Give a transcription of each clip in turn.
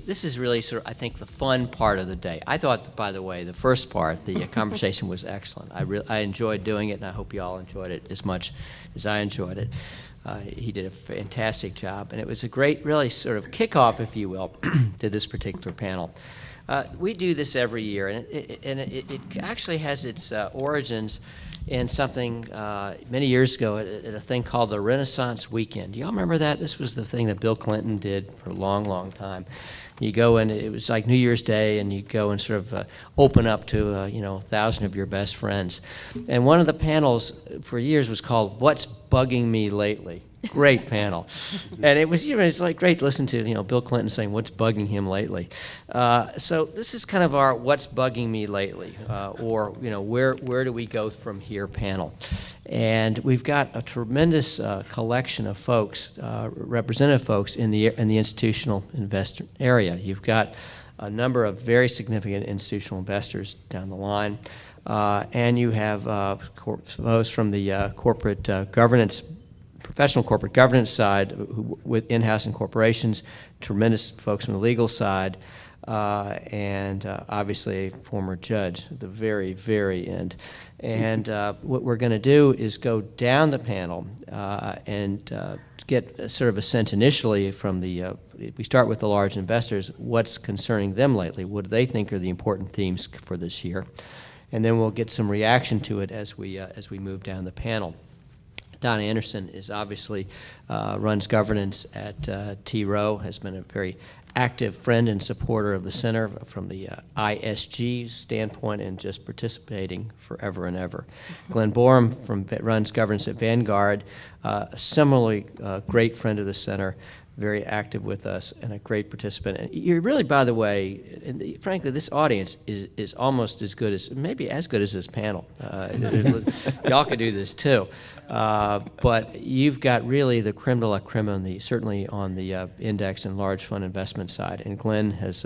this is really sort of, I think, the fun part of the day. I thought, by the way, the first part, the conversation was excellent. I enjoyed doing it, and I hope you all enjoyed it as much as I enjoyed it. He did a fantastic job, and it was a great, really sort of kickoff, if you will, to this particular panel. We do this every year, and it actually has its origins in something many years ago at a thing called the Renaissance Weekend. Do y'all remember that? This was the thing that Bill Clinton did for a long, long time. You go and it was like New Year's Day, and you go and sort of open up to 1,000 of your best friends. And one of the panels for years was called "What's Bugging Me Lately." Great panel, and it was it's like great to listen to Bill Clinton saying what's bugging him lately. So this is kind of our "What's Bugging Me Lately," or where do we go from here panel. And we've got a tremendous collection of folks, representative folks in the institutional investor area. You've got a number of very significant institutional investors down the line, and you have folks from the corporate governance. Professional corporate governance side with in-house and corporations, tremendous folks from the legal side, and obviously a former judge at the very, very end. And what we're going to do is go down the panel and get sort of a sense initially from we start with the large investors, what's concerning them lately, what do they think are the important themes for this year, and then we'll get some reaction to it as we move down the panel. Don Anderson is obviously runs governance at T. Rowe, has been a very active friend and supporter of the center from the ISG standpoint and just participating forever and ever. Glenn Borum runs governance at Vanguard, similarly great friend of the center, very active with us and a great participant. And you're really, by the way, and frankly, this audience is almost as good as, maybe as good as this panel. Y'all could do this too. But you've got really the creme de la creme certainly on the index and large fund investment side. And Glenn has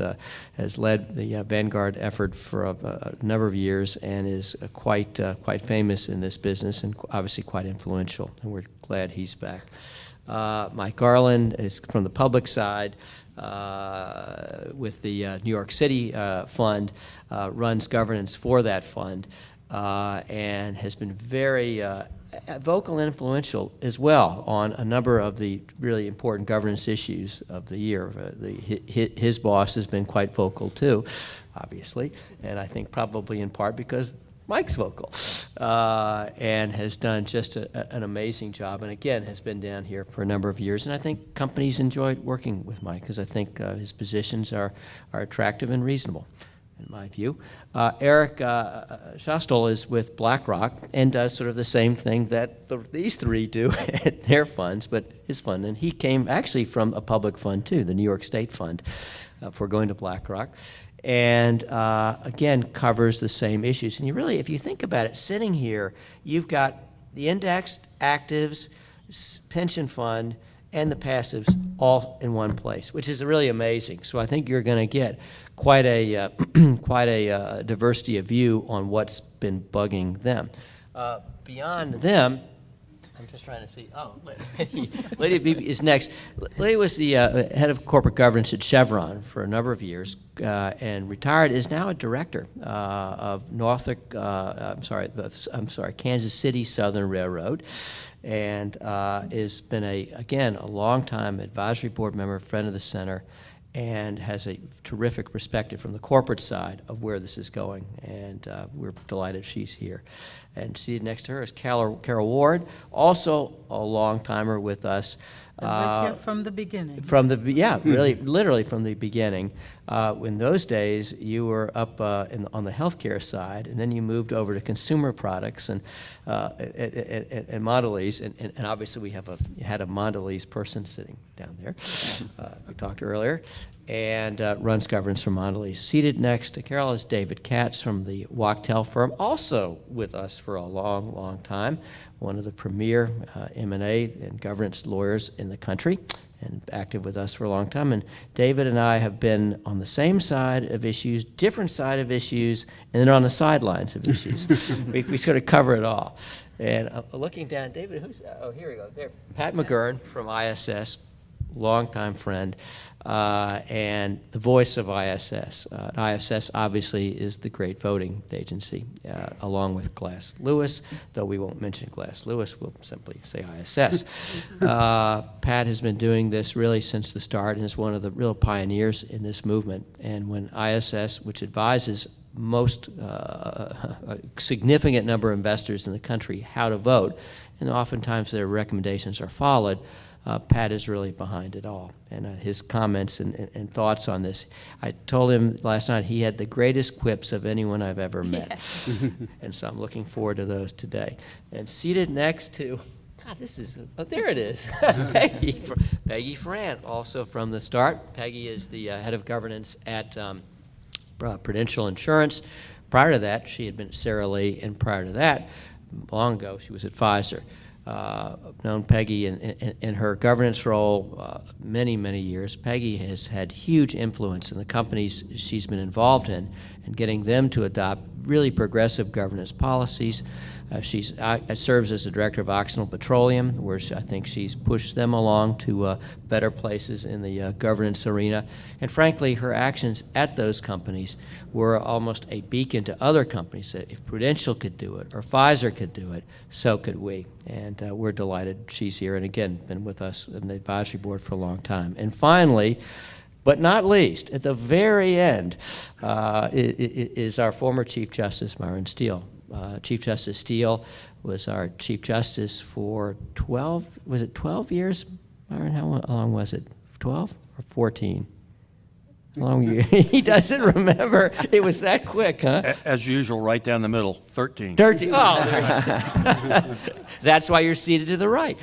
led the Vanguard effort for a number of years and is quite famous in this business and obviously quite influential. And we're glad he's back. Mike Garland is from the public side with the New York City Fund, runs governance for that fund, and has been very vocal and influential as well on a number of the really important governance issues of the year. His boss has been quite vocal too, obviously, and I think probably in part because Mike's vocal, and has done just an amazing job, and again has been down here for a number of years. And I think companies enjoyed working with Mike because I think his positions are attractive and reasonable, in my view. Eric Shostel is with BlackRock and does sort of the same thing that these three do at their funds, but his fund. And he came actually from a public fund too, the New York State Fund, before going to BlackRock. And again, covers the same issues. And you really, if you think about it, sitting here, you've got the indexed actives, pension fund, and the passives all in one place, which is really amazing. So I think you're going to get quite a diversity of view on what's been bugging them. Beyond them, I'm just trying to see. Oh, Lady Beebe is next. Lady was the head of corporate governance at Chevron for a number of years and retired. Is now a director of Kansas City Southern Railroad, and has been a longtime advisory board member, friend of the center, and has a terrific perspective from the corporate side of where this is going, and we're delighted she's here. And seated next to her is Carol Ward, also a long-timer with us. With you from the beginning. Really, literally from the beginning. In those days, you were up on the healthcare side, and then you moved over to consumer products and Mondelez, and obviously we had a Mondelez person sitting down there. We talked earlier, and runs governance for Mondelez. Seated next to Carol is David Katz from the Wachtell firm, also with us for a long, long time, one of the premier M&A and governance lawyers in the country, and active with us for a long time. And David and I have been on the same side of issues, different side of issues, and then on the sidelines of issues. we sort of cover it all. And looking down, David, here we go. There, Pat McGurn from ISS. longtime friend, and the voice of ISS. ISS obviously is the great voting agency, along with Glass Lewis, though we won't mention Glass Lewis, we'll simply say ISS. Pat has been doing this really since the start and is one of the real pioneers in this movement. And when ISS, which advises most a significant number of investors in the country how to vote, and oftentimes their recommendations are followed, Pat is really behind it all. And his comments and thoughts on this, I told him last night he had the greatest quips of anyone I've ever met. Yes. And so I'm looking forward to those today. And seated next to, God, this is, oh, there it is, Peggy Frant, also from the start. Peggy is the head of governance at Prudential Insurance. Prior to that, she had been at Sara Lee, and prior to that, long ago, she was at Pfizer. I've known Peggy in her governance role many, many years. Peggy has had huge influence in the companies she's been involved in and getting them to adopt really progressive governance policies. She serves as the director of Occidental Petroleum, where I think she's pushed them along to better places in the governance arena. And frankly, her actions at those companies were almost a beacon to other companies that if Prudential could do it or Pfizer could do it, so could we. And we're delighted she's here and again been with us in the advisory board for a long time. And finally, but not least, at the very end, is our former Chief Justice, Myron Steele. Chief Justice Steele was our Chief Justice for 12 years? Myron, how long was it? 12 or 14? How long were you? He doesn't remember. It was that quick, huh? As usual, right down the middle, 13. 13. Oh, there you go. That's why you're seated to the right.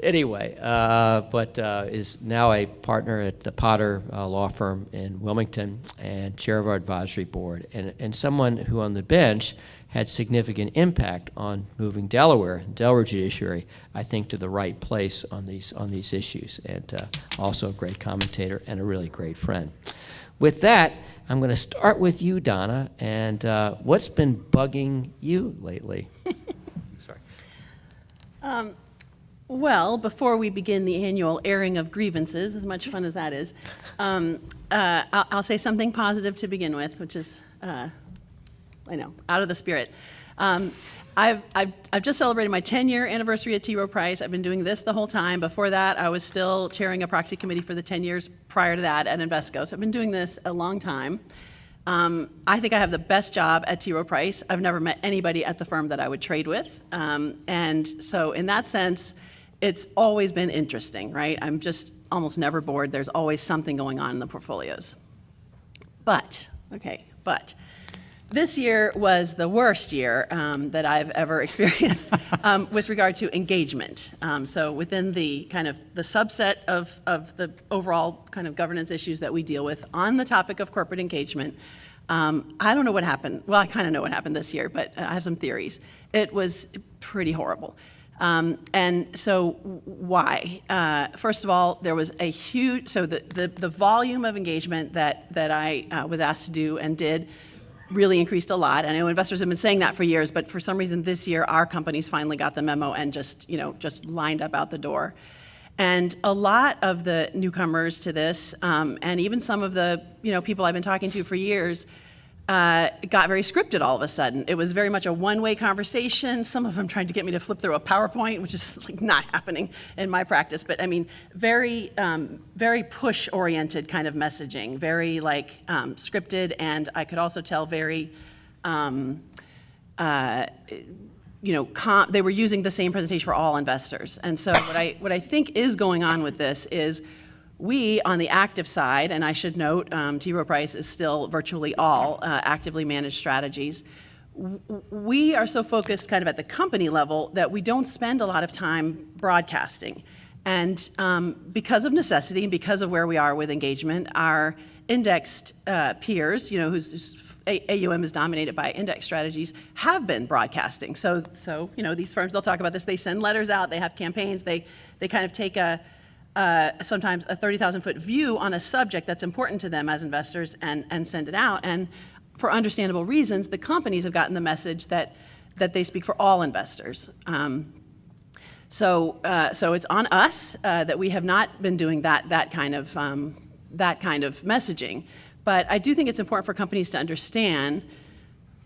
Anyway, but is now a partner at the Potter law firm in Wilmington and chair of our advisory board, and someone who on the bench had significant impact on moving Delaware judiciary, I think, to the right place on these issues, and also a great commentator and a really great friend. With that, I'm going to start with you, Donna, and what's been bugging you lately? Sorry. Well, before we begin the annual airing of grievances, as much fun as that is, I'll say something positive to begin with, which is, I know, out of the spirit. I've just celebrated my 10-year anniversary at T. Rowe Price. I've been doing this the whole time. Before that, I was still chairing a proxy committee for the 10 years prior to that at Invesco. So I've been doing this a long time. I think I have the best job at T. Rowe Price. I've never met anybody at the firm that I would trade with. And so in that sense, it's always been interesting, right? I'm just almost never bored. There's always something going on in the portfolios. But this year was the worst year that I've ever experienced with regard to engagement. So within the kind of the subset of the overall kind of governance issues that we deal with on the topic of corporate engagement, I don't know what happened. Well, I kind of know what happened this year, but I have some theories. It was pretty horrible. And so why? First of all, there was a huge, so the volume of engagement that I was asked to do and did really increased a lot. I know investors have been saying that for years, but for some reason this year, our companies finally got the memo and just lined up out the door. And a lot of the newcomers to this, and even some of the people I've been talking to for years, got very scripted all of a sudden. It was very much a one-way conversation. Some of them tried to get me to flip through a PowerPoint, which is like not happening in my practice. But I mean, very push-oriented kind of messaging, very scripted, and I could also tell very, they were using the same presentation for all investors. And so what I think is going on with this is we, on the active side, and I should note, T. Rowe Price is still virtually all actively managed strategies. We are so focused kind of at the company level that we don't spend a lot of time broadcasting. And because of necessity and because of where we are with engagement, our indexed peers, whose AUM is dominated by index strategies, have been broadcasting. So these firms, they'll talk about this. They send letters out. They have campaigns. They kind of take sometimes a 30,000-foot view on a subject that's important to them as investors and send it out. And for understandable reasons, the companies have gotten the message that they speak for all investors. So it's on us that we have not been doing that kind of messaging. But I do think it's important for companies to understand,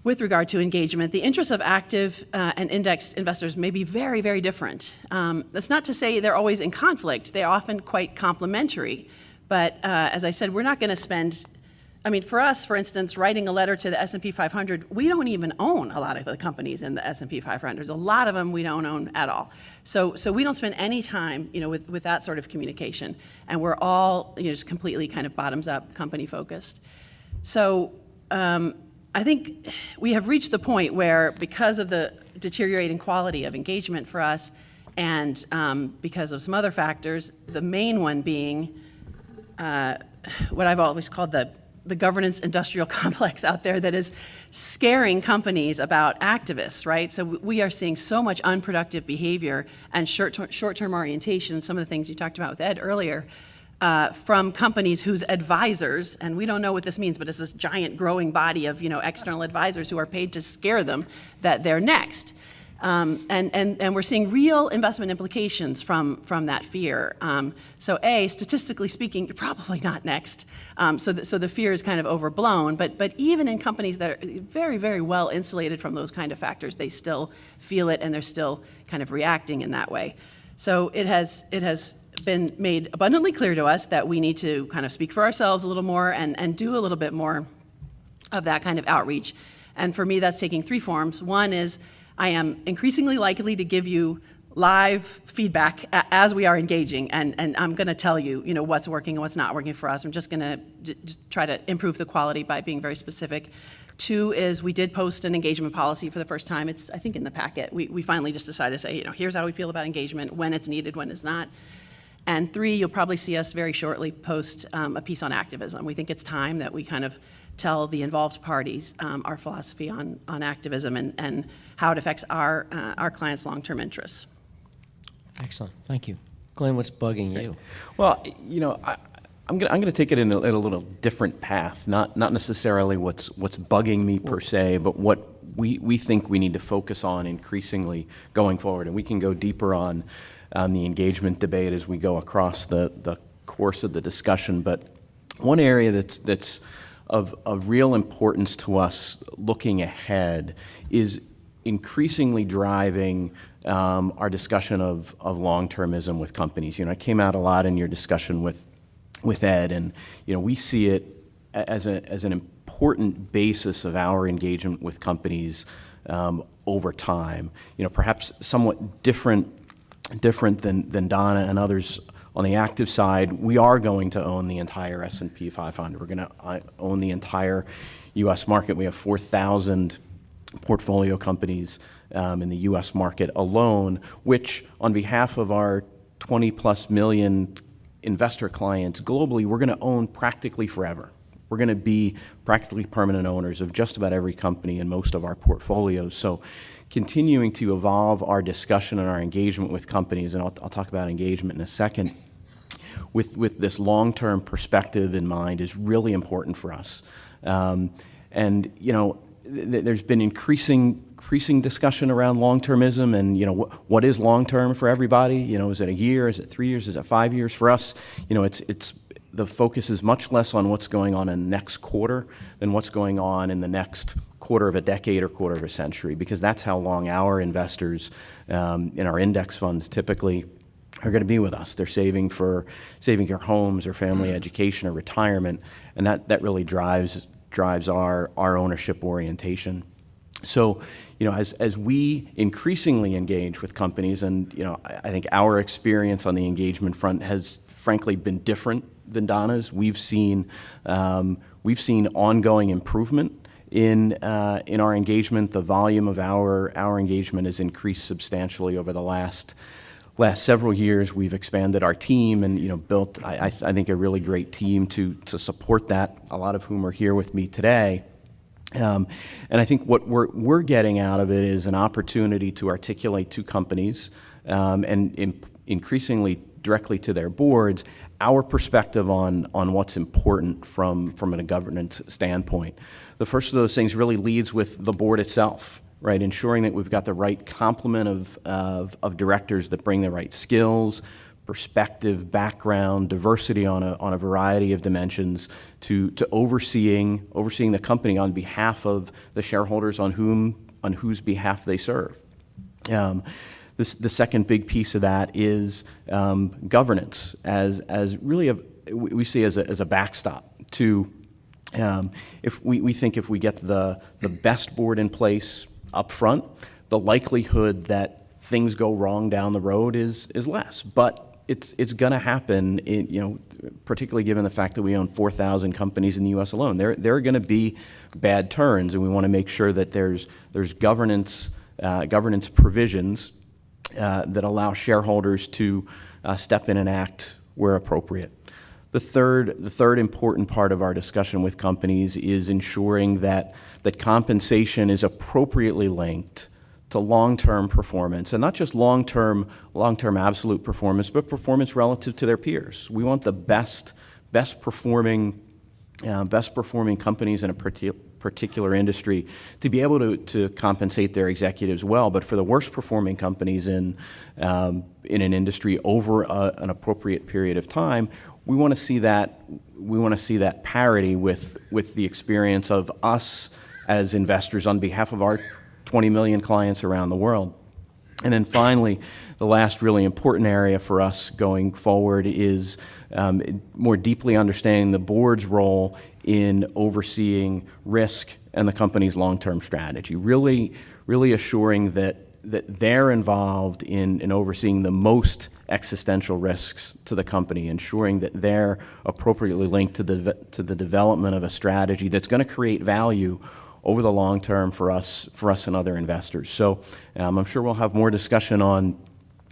with regard to engagement, the interests of active and indexed investors may be very, very different. That's not to say they're always in conflict. They're often quite complementary. But as I said, we're not going to spend, for us, for instance, writing a letter to the S&P 500, we don't even own a lot of the companies in the S&P 500. There's a lot of them we don't own at all. So we don't spend any time, with that sort of communication. And we're all, just completely kind of bottoms up, company focused. So I think we have reached the point where, because of the deteriorating quality of engagement for us, and because of some other factors, the main one being what I've always called the governance industrial complex out there that is scaring companies about activists, right? So we are seeing so much unproductive behavior and short-term orientation, some of the things you talked about with Ed earlier, from companies whose advisors, and we don't know what this means, but it's this giant growing body of external advisors who are paid to scare them that they're next. And we're seeing real investment implications from that fear. So statistically speaking, you're probably not next. So the fear is kind of overblown. But even in companies that are very, very well insulated from those kind of factors, they still feel it, and they're still kind of reacting in that way. So it has been made abundantly clear to us that we need to kind of speak for ourselves a little more and do a little bit more of that kind of outreach. And for me, that's taking three forms. One is, I am increasingly likely to give you live feedback as we are engaging, and I'm going to tell you, what's working and what's not working for us. I'm just going to just try to improve the quality by being very specific. Two is, we did post an engagement policy for the first time. It's, I think, in the packet. We finally just decided to say, here's how we feel about engagement, when it's needed, when it's not. And three, you'll probably see us very shortly post a piece on activism. We think it's time that we kind of tell the involved parties our philosophy on activism and how it affects our clients' long-term interests. Excellent, thank you. Glenn, what's bugging you? Well, I'm going to take it in a little different path, not necessarily what's bugging me per se, but what we think we need to focus on increasingly going forward. And we can go deeper on the engagement debate as we go across the course of the discussion. But one area that's of real importance to us looking ahead is increasingly driving our discussion of long-termism with companies. I came out a lot in your discussion with Ed, and we see it as an important basis of our engagement with companies over time. Perhaps somewhat different than Donna and others on the active side. We are going to own the entire S&P 500. We're going to own the entire U.S. market. We have 4,000 portfolio companies in the U.S. market alone, which on behalf of our 20+ million investor clients globally, we're going to own practically forever. We're going to be practically permanent owners of just about every company in most of our portfolios. So continuing to evolve our discussion and our engagement with companies, and I'll talk about engagement in a second, with this long-term perspective in mind is really important for us. There's been increasing discussion around long-termism and, what is long-term for everybody? Is it a year? Is it 3 years? Is it 5 years? For us, it's the focus is much less on what's going on in the next quarter than what's going on in the next quarter of a decade or quarter of a century, because that's how long our investors in our index funds typically are going to be with us. They're saving their homes or family education or retirement, and that really drives our ownership orientation. So, as we increasingly engage with companies, and I think our experience on the engagement front has frankly been different than Donna's. We've seen ongoing improvement in our engagement. The volume of our engagement has increased substantially over the last several years. We've expanded our team and built I think a really great team to support that, a lot of whom are here with me today. And I think what we're getting out of it is an opportunity to articulate to companies and increasingly directly to their boards our perspective on what's important from a governance standpoint. The first of those things really leads with the board itself. right? Ensuring that we've got the right complement of directors that bring the right skills, perspective, background, diversity on a variety of dimensions to overseeing the company on behalf of the shareholders on whose behalf they serve. The second big piece of that is governance as really we see as a backstop to if we get the best board in place up front, the likelihood that things go wrong down the road is less. But it's going to happen, particularly given the fact that we own 4,000 companies in the U.S. alone. There are going to be bad turns, and we want to make sure that there's governance provisions that allow shareholders to step in and act where appropriate. The third important part of our discussion with companies is ensuring that compensation is appropriately linked to long-term performance, and not just long-term absolute performance, but performance relative to their peers. We want the best performing companies in a particular industry to be able to compensate their executives well, but for the worst performing companies in an industry over an appropriate period of time, we want to see that parity with the experience of us as investors on behalf of our 20 million clients around the world. And then finally, the last really important area for us going forward is more deeply understanding the board's role in overseeing risk and the company's long-term strategy. Really assuring that they're involved in overseeing the most existential risks to the company, ensuring that they're appropriately linked to the development of a strategy that's going to create value over the long term for us and other investors. So I'm sure we'll have more discussion on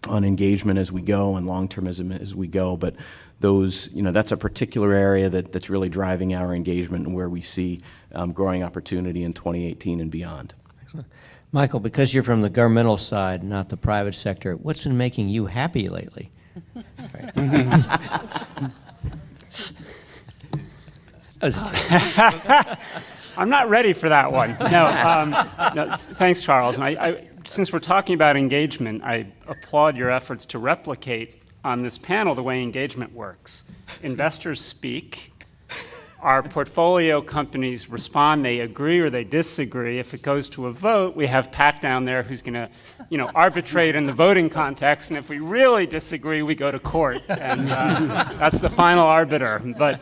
engagement as we go and long-termism as we go, but that's a particular area that's really driving our engagement and where we see growing opportunity in 2018 and beyond. Excellent. Michael, because you're from the governmental side, not the private sector, what's been making you happy lately? I'm not ready for that one. No, thanks, Charles. And since we're talking about engagement, I applaud your efforts to replicate on this panel the way engagement works. Investors speak. Our portfolio companies respond. They agree or they disagree. If it goes to a vote, we have Pat down there who's going to, arbitrate in the voting context. And if we really disagree, we go to court, and that's the final arbiter. But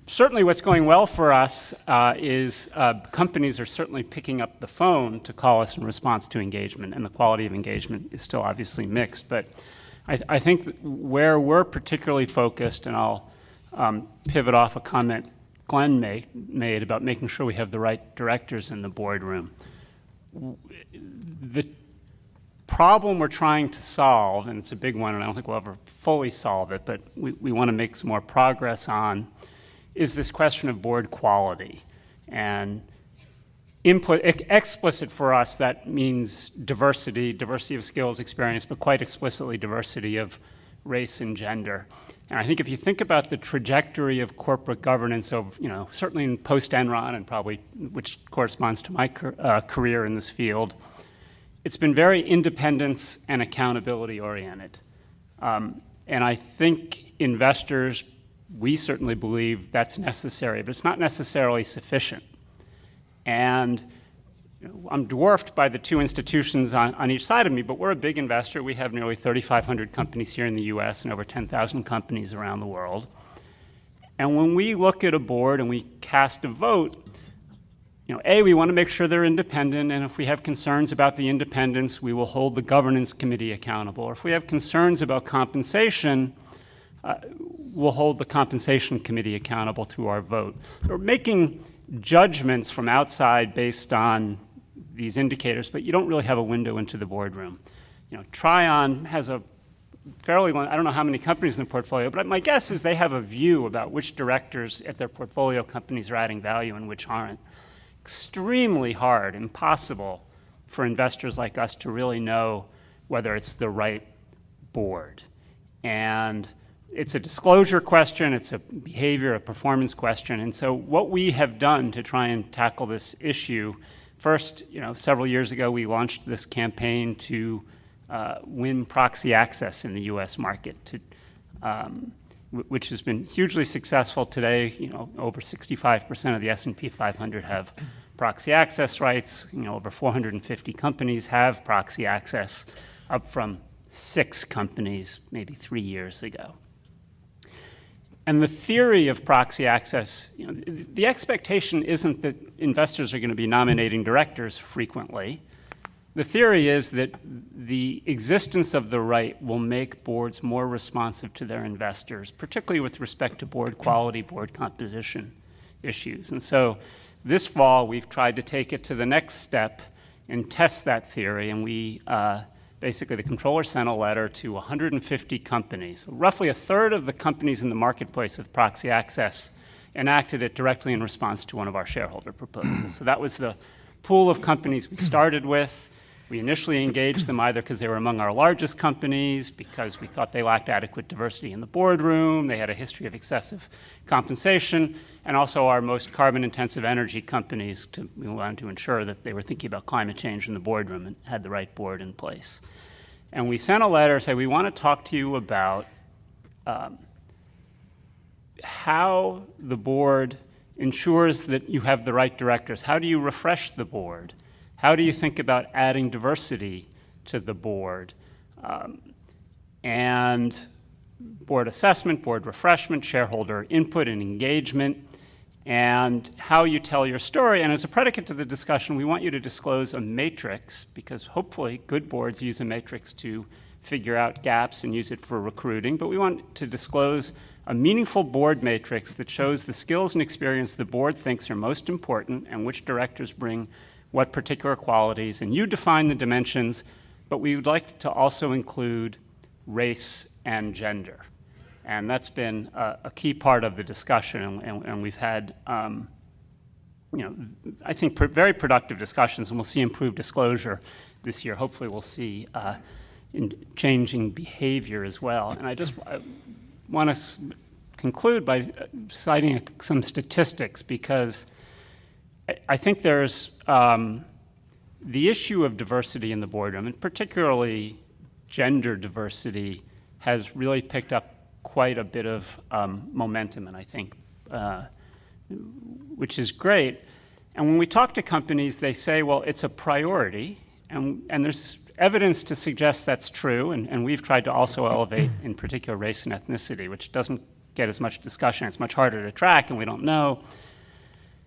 certainly what's going well for us is companies are certainly picking up the phone to call us in response to engagement, and the quality of engagement is still obviously mixed. But I think where we're particularly focused, and I'll pivot off a comment Glenn made about making sure we have the right directors in the boardroom. The problem we're trying to solve, and it's a big one, and I don't think we'll ever fully solve it, but we want to make some more progress on, is this question of board quality. And explicit for us, that means diversity of skills, experience, but quite explicitly diversity of race and gender. And I think if you think about the trajectory of corporate governance over, certainly in post-Enron and probably, which corresponds to my career in this field, it's been very independence and accountability oriented. And I think investors, we certainly believe that's necessary, but it's not necessarily sufficient. And I'm dwarfed by the two institutions on each side of me, but we're a big investor. We have nearly 3,500 companies here in the US and over 10,000 companies around the world. And when we look at a board and we cast a vote, we want to make sure they're independent, and if we have concerns about the independence, we will hold the governance committee accountable. Or if we have concerns about compensation, we'll hold the compensation committee accountable through our vote. We're making judgments from outside based on these indicators, but you don't really have a window into the boardroom. Trion has a fairly long, I don't know how many companies in the portfolio, but my guess is they have a view about which directors at their portfolio companies are adding value and which aren't. Extremely hard, impossible for investors like us to really know whether it's the right board. And It's a disclosure question, it's a behavior, a performance question. And so what we have done to try and tackle this issue, first, several years ago, we launched this campaign to win proxy access in the U.S. market, which has been hugely successful today. Over 65% of the S&P 500 have proxy access rights. Over 450 companies have proxy access, up from 6 companies maybe 3 years ago. And the theory of proxy access, the expectation isn't that investors are going to be nominating directors frequently. The theory is that the existence of the right will make boards more responsive to their investors, particularly with respect to board quality, board composition issues. And so this fall, we've tried to take it to the next step and test that theory. And we basically, the controller sent a letter to 150 companies. Roughly a third of the companies in the marketplace with proxy access enacted it directly in response to one of our shareholder proposals. So that was the pool of companies we started with. We initially engaged them either because they were among our largest companies, because we thought they lacked adequate diversity in the boardroom, they had a history of excessive compensation, and also our most carbon-intensive energy companies. We wanted to ensure that they were thinking about climate change in the boardroom and had the right board in place. And we sent a letter saying, we want to talk to you about how the board ensures that you have the right directors. How do you refresh the board? How do you think about adding diversity to the board? And board assessment, board refreshment, shareholder input and engagement, and how you tell your story. And as a predicate to the discussion, we want you to disclose a matrix, because hopefully good boards use a matrix to figure out gaps and use it for recruiting. But we want to disclose a meaningful board matrix that shows the skills and experience the board thinks are most important and which directors bring what particular qualities, and you define the dimensions, but we would like to also include race and gender. And that's been a key part of the discussion, and we've had, I think, very productive discussions, and we'll see improved disclosure this year. Hopefully we'll see in changing behavior as well. And I want to conclude by citing some statistics, because I think there's the issue of diversity in the boardroom, and particularly gender diversity, has really picked up quite a bit of momentum, and I think, which is great. And when we talk to companies, they say, well, it's a priority, and there's evidence to suggest that's true, and we've tried to also elevate, in particular, race and ethnicity, which doesn't get as much discussion. It's much harder to track, and we don't know.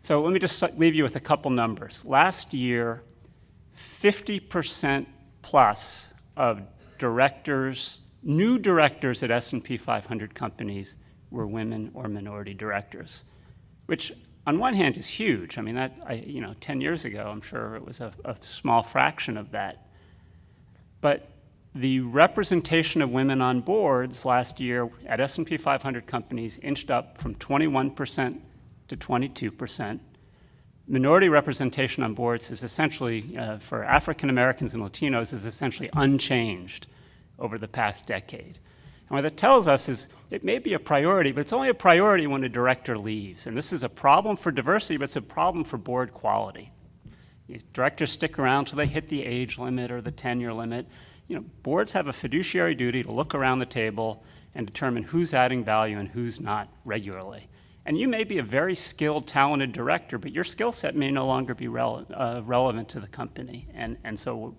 So let me just leave you with a couple numbers. Last year, 50% plus of directors, new directors at S&P 500 companies, were women or minority directors, which on one hand is huge. I mean, 10 years ago, I'm sure it was a small fraction of that. But the representation of women on boards last year at S&P 500 companies inched up from 21% to 22%. Minority representation on boards is essentially, for African Americans and Latinos, is essentially unchanged over the past decade. And what that tells us is it may be a priority, but it's only a priority when a director leaves. And this is a problem for diversity, but it's a problem for board quality. Directors stick around till they hit the age limit or the tenure limit. Boards have a fiduciary duty to look around the table and determine who's adding value and who's not regularly. And you may be a very skilled, talented director, but your skill set may no longer be relevant to the company. And so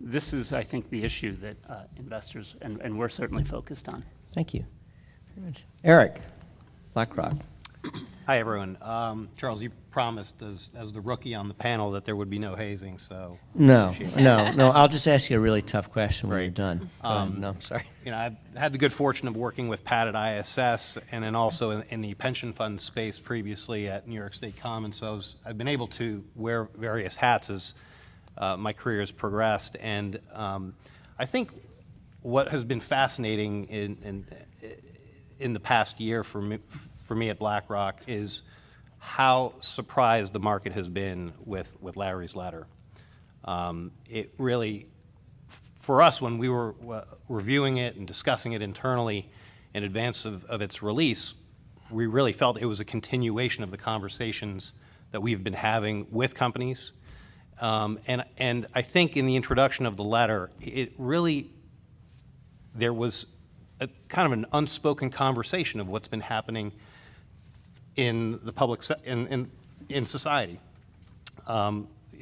this is, I think, the issue that investors, and we're certainly focused on. Thank you very much. Eric, BlackRock. Hi, everyone. Charles, you promised as the rookie on the panel that there would be no hazing, so. No. I'll just ask you a really tough question when you're done. No, I'm sorry. I've had the good fortune of working with Pat at ISS and then also in the pension fund space previously at New York State Commons. So I've been able to wear various hats as my career has progressed. And I think what has been fascinating in the past year for me at BlackRock is how surprised the market has been with Larry's letter. It really, for us, when we were reviewing it and discussing it internally, in advance of its release, we really felt it was a continuation of the conversations that we've been having with companies. And I think in the introduction of the letter, there was a kind of an unspoken conversation of what's been happening in the public in society.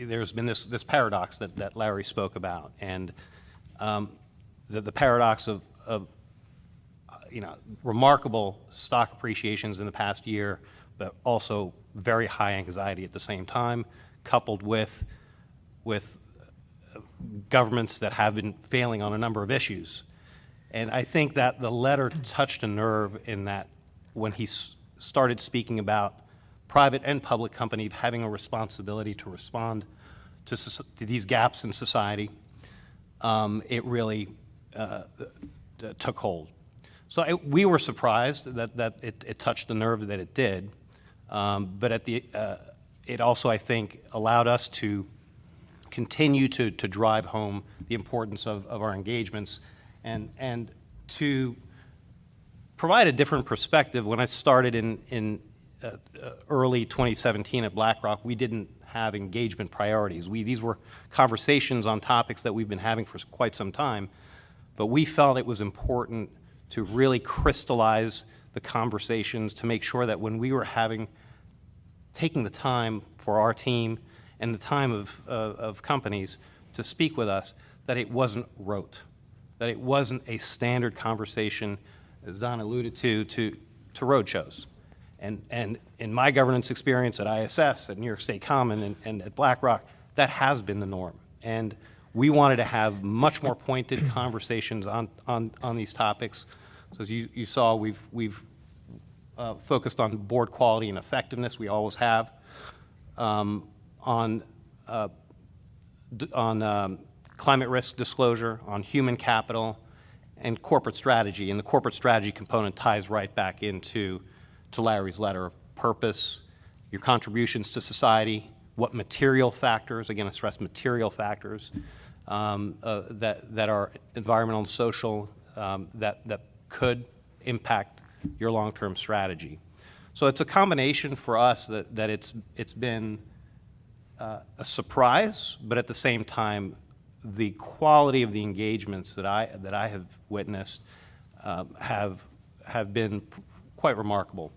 There's been this paradox that Larry spoke about, and the paradox of remarkable stock appreciations in the past year, but also very high anxiety at the same time, coupled with governments that have been failing on a number of issues. And I think that the letter touched a nerve in that when he started speaking about private and public companies having a responsibility to respond to these gaps in society, it really took hold. So we were surprised that it touched the nerve that it did, but it also, I think, allowed us to continue to drive home the importance of our engagements and to provide a different perspective. When I started in early 2017 at BlackRock, we didn't have engagement priorities. These were conversations on topics that we've been having for quite some time, but we felt it was important to really crystallize the conversations to make sure that when we were taking the time for our team and the time of companies to speak with us, that it wasn't rote, that it wasn't a standard conversation, as Don alluded to roadshows. And in my governance experience at ISS, at New York State Common, and at BlackRock, that has been the norm. And we wanted to have much more pointed conversations on these topics. So as you saw, we've focused on board quality and effectiveness. We always have. On climate risk disclosure, on human capital, and corporate strategy. And the corporate strategy component ties right back into Larry's letter of purpose, your contributions to society, what material factors, again I stress material factors, that are environmental and social, that could impact your long-term strategy. So it's a combination for us that it's been a surprise, but at the same time, the quality of the engagements that I have witnessed have been quite remarkable.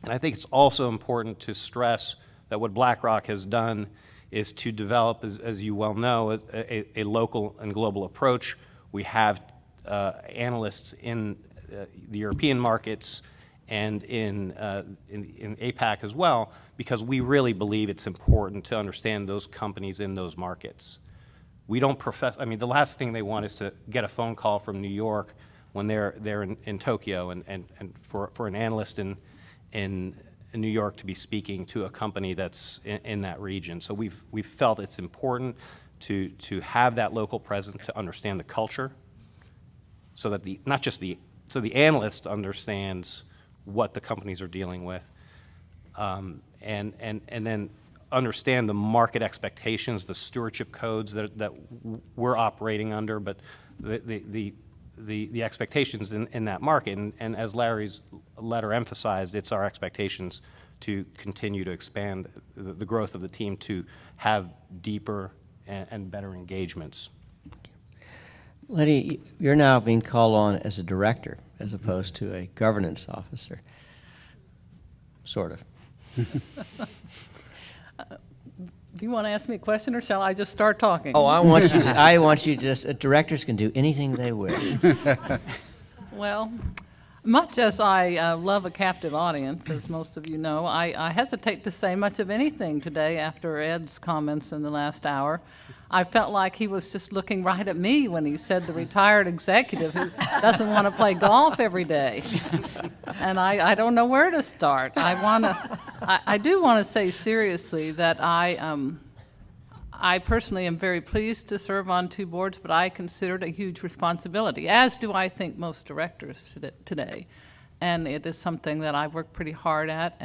And I think it's also important to stress that what BlackRock has done is to develop, as you well know, a local and global approach. We have analysts in the European markets and in APAC as well, because we really believe it's important to understand those companies in those markets. We don't profess, I mean, the last thing they want is to get a phone call from New York when they're in Tokyo, and for an analyst in New York to be speaking to a company that's in that region. So we've felt it's important to have that local presence, to understand the culture, so that so the analyst understands what the companies are dealing with, and then understand the market expectations, the stewardship codes that we're operating under, but the expectations in that market. And as Larry's letter emphasized, it's our expectations to continue to expand the growth of the team to have deeper and better engagements. Lenny, you're now being called on as a director as opposed to a governance officer, sort of. Do you want to ask me a question, or shall I just start talking? Oh, I want you just, directors can do anything they wish. Well, much as I love a captive audience, as most of you know, I hesitate to say much of anything today after Ed's comments in the last hour. I felt like he was just looking right at me when he said the retired executive who doesn't want to play golf every day. And I don't know where to start. I do want to say seriously that I personally am very pleased to serve on 2 boards, but I consider it a huge responsibility, as do I think most directors today. And it is something that I've worked pretty hard at,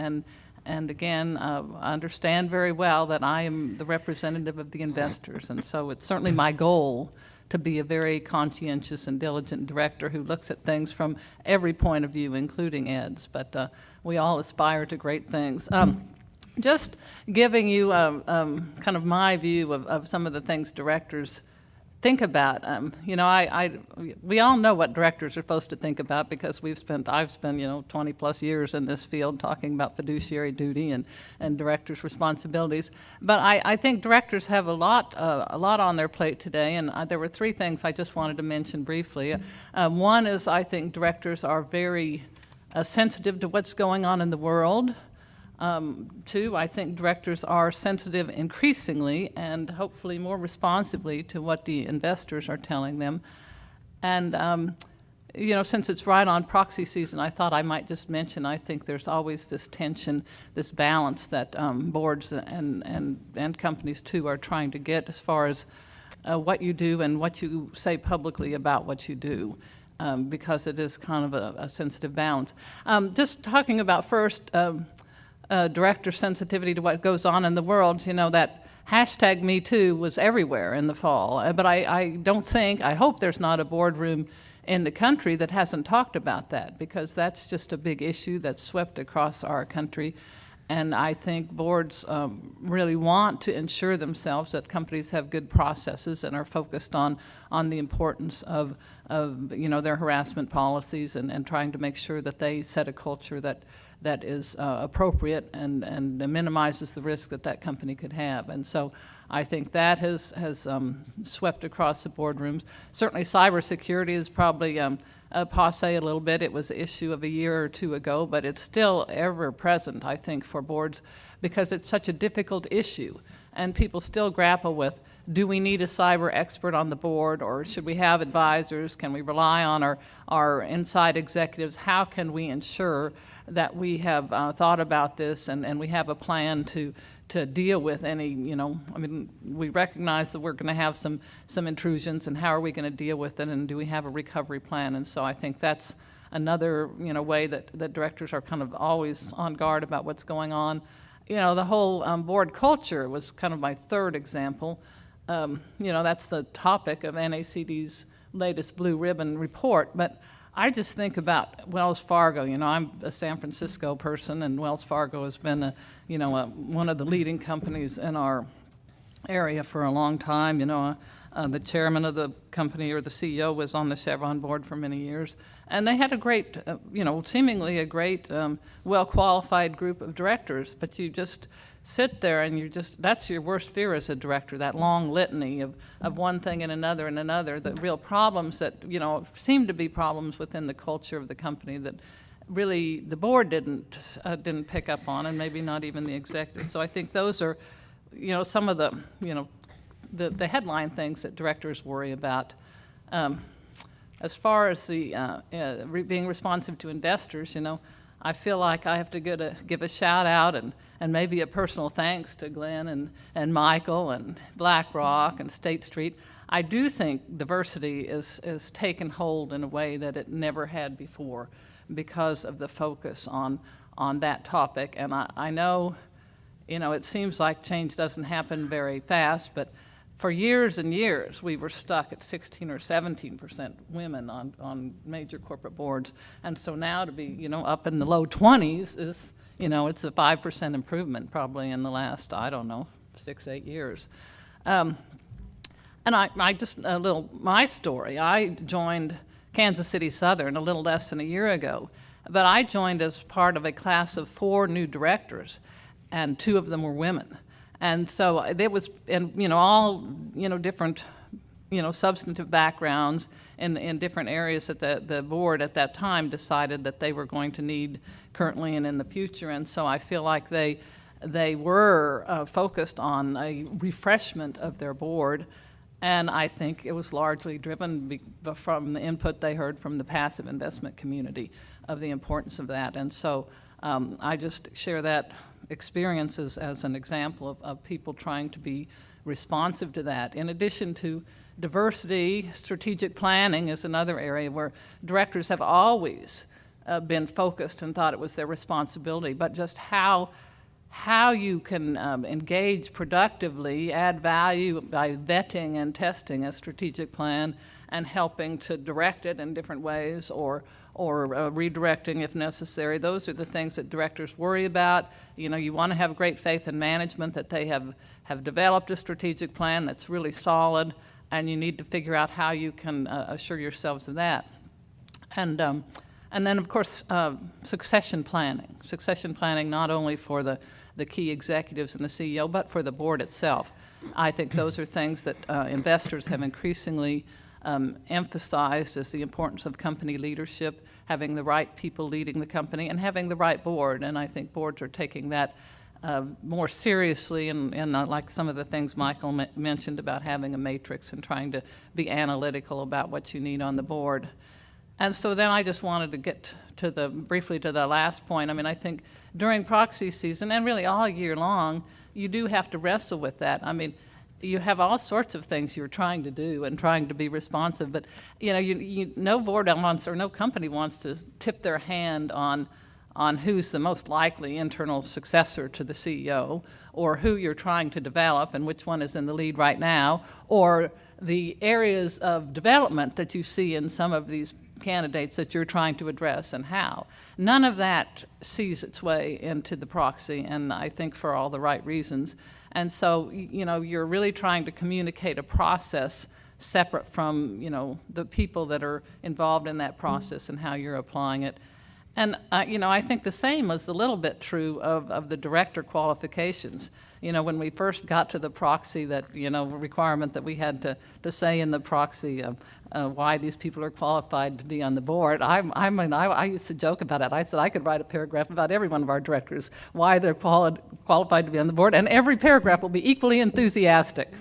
and again, understand very well that I am the representative of the investors, and so it's certainly my goal to be a very conscientious and diligent director who looks at things from every point of view, including Ed's. But we all aspire to great things. Just giving you kind of my view of some of the things directors think about. We all know what directors are supposed to think about because I've spent 20 plus years in this field talking about fiduciary duty and directors' responsibilities. But I think directors have a lot on their plate today, and there were three things I just wanted to mention briefly. One is I think directors are very sensitive to what's going on in the world. Two, I think directors are sensitive increasingly and hopefully more responsibly to what the investors are telling them. And, since it's right on proxy season, I thought I might just mention, I think there's always this tension, this balance that boards and companies too are trying to get as far as what you do and what you say publicly about what you do. Because it is kind of a sensitive balance. Just talking about first, director sensitivity to what goes on in the world, that hashtag Me Too was everywhere in the fall. But I hope there's not a boardroom in the country that hasn't talked about that, because that's just a big issue that's swept across our country. And I think boards really want to ensure themselves that companies have good processes and are focused on the importance of their harassment policies and trying to make sure that they set a culture that is appropriate and minimizes the risk that company could have. And so I think that has swept across the boardrooms. Certainly cybersecurity is probably passe a little bit. It was an issue of a year or two ago, but it's still ever present, I think, for boards because it's such a difficult issue. And people still grapple with, do we need a cyber expert on the board, or should we have advisors? Can we rely on our inside executives? How can we ensure that we have thought about this and we have a plan to deal with any, we recognize that we're going to have some intrusions, and how are we going to deal with it, and do we have a recovery plan? And so I think that's another, way that directors are kind of always on guard about what's going on. The whole board culture was kind of my third example. That's the topic of NACD's latest Blue Ribbon report, but I just think about Wells Fargo. I'm a San Francisco person, and Wells Fargo has been one of the leading companies in our area for a long time. The chairman of the company, or the CEO, was on the Chevron board for many years. And they had a great, seemingly a great, well-qualified group of directors, but you just sit there and that's your worst fear as a director, that long litany of one thing and another, the real problems that, seem to be problems within the culture of the company that really the board didn't pick up on, and maybe not even the executives. So I think those are, some of the headline things that directors worry about. As far as the being responsive to investors, I feel like I have to give a shout out and maybe a personal thanks to Glenn and Michael and BlackRock and State Street. I do think diversity is taken hold in a way that it never had before because of the focus on that topic. And I know, it seems like change doesn't happen very fast, but for years and years, we were stuck at 16 or 17% women on major corporate boards. And so now to be, up in the low 20s is, it's a 5% improvement probably in the last, 6-8 years. And I just, my story, I joined Kansas City Southern a little less than a year ago, but I joined as part of a class of 4 new directors, and 2 of them were women. And so there was, all, different, substantive backgrounds in different areas that the board at that time decided that they were going to need currently and in the future. And so I feel like they were focused on a refreshment of their board. And I think it was largely driven from the input they heard from the passive investment community of the importance of that. And so I just share that experiences as an example of people trying to be responsive to that. In addition to diversity, strategic planning is another area where directors have always been focused and thought it was their responsibility, but just how how you can engage productively, add value by vetting and testing a strategic plan and helping to direct it in different ways or redirecting if necessary. Those are the things that directors worry about. You know, you want to have great faith in management that they have developed a strategic plan that's really solid, and you need to figure out how you can assure yourselves of that. And then, of course, succession planning. Succession planning not only for the key executives and the CEO, but for the board itself. I think those are things that investors have increasingly emphasized as the importance of company leadership, having the right people leading the company, and having the right board. And I think boards are taking that more seriously, and like some of the things Michael mentioned about having a matrix and trying to be analytical about what you need on the board. And so then I just wanted to get to briefly to the last point. I mean, I think during proxy season, and really all year long, you do have to wrestle with that. I mean, you have all sorts of things you're trying to do and trying to be responsive, but you know, no board wants or no company wants to tip their hand on who's the most likely internal successor to the CEO, or who you're trying to develop and which one is in the lead right now, or the areas of development that you see in some of these candidates that you're trying to address and how. None of that sees its way into the proxy, and I think for all the right reasons. And so, you know, you're really trying to communicate a process separate from, you know, the people that are involved in that process and how you're applying it. And, you know, I think the same is a little bit true of the director qualifications. You know, when we first got to the proxy, that, you know, requirement that we had to say in the proxy why these people are qualified to be on the board, I used to joke about it. I said I could write a paragraph about every one of our directors, why they're qualified to be on the board, and every paragraph will be equally enthusiastic.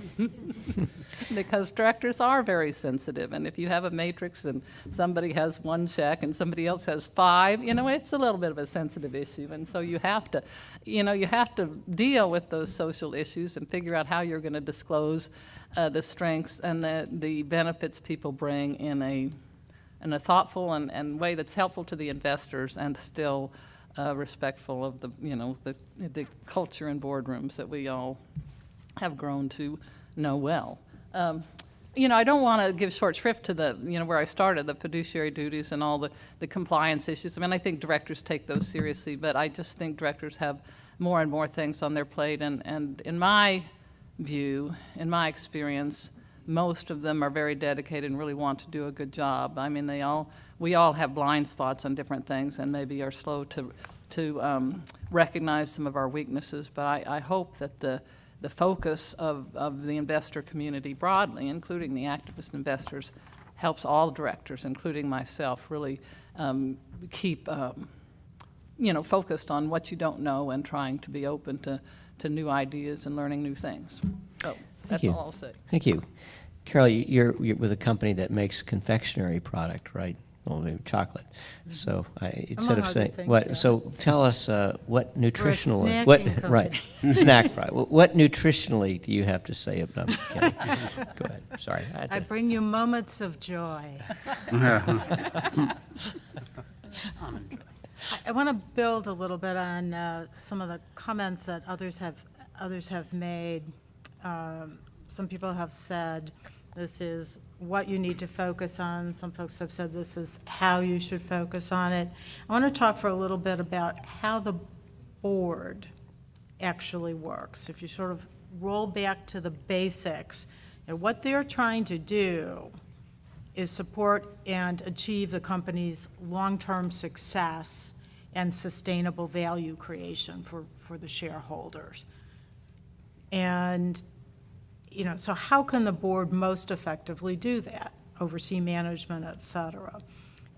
Because directors are very sensitive, and if you have a matrix and somebody has one check and somebody else has 5, you know, it's a little bit of a sensitive issue, and so you have to, you know, you have to deal with those social issues and figure out how you're going to disclose the strengths and the benefits people bring in a thoughtful and way that's helpful to the investors and still respectful of the, you know, the culture in boardrooms that we all have grown to know well. You know, I don't want to give short shrift to the, you know, where I started, the fiduciary duties and all the compliance issues. I mean, I think directors take those seriously, but I just think directors have more and more things on their plate. And in my view, in my experience, most of them are very dedicated and really want to do a good job. I mean, we all have blind spots on different things and maybe are slow to recognize some of our weaknesses, but I hope that the focus of the investor community broadly, including the activist investors, helps all directors, including myself, really keep you know, focused on what you don't know and trying to be open to new ideas and learning new things. So that's you. all I'll say. Thank you. Carol, you're with a company that makes confectionery product, right? Well, maybe chocolate. So instead of other saying things, what, yeah. so tell us what nutritional, snacking what company. right, snack product. What nutritionally do you have to say about? No, I'm kidding. Go ahead. Sorry. I bring you moments of joy. I want to build a little bit on some of the comments that others have made. Some people have said this is what you need to focus on. Some folks have said this is how you should focus on it. I want to talk for a little bit about how the board actually works. If you sort of roll back to the basics, and what they're trying to do is support and achieve the company's long-term success and sustainable value creation for the shareholders. And, you know, so how can the board most effectively do that? Oversee management, et cetera.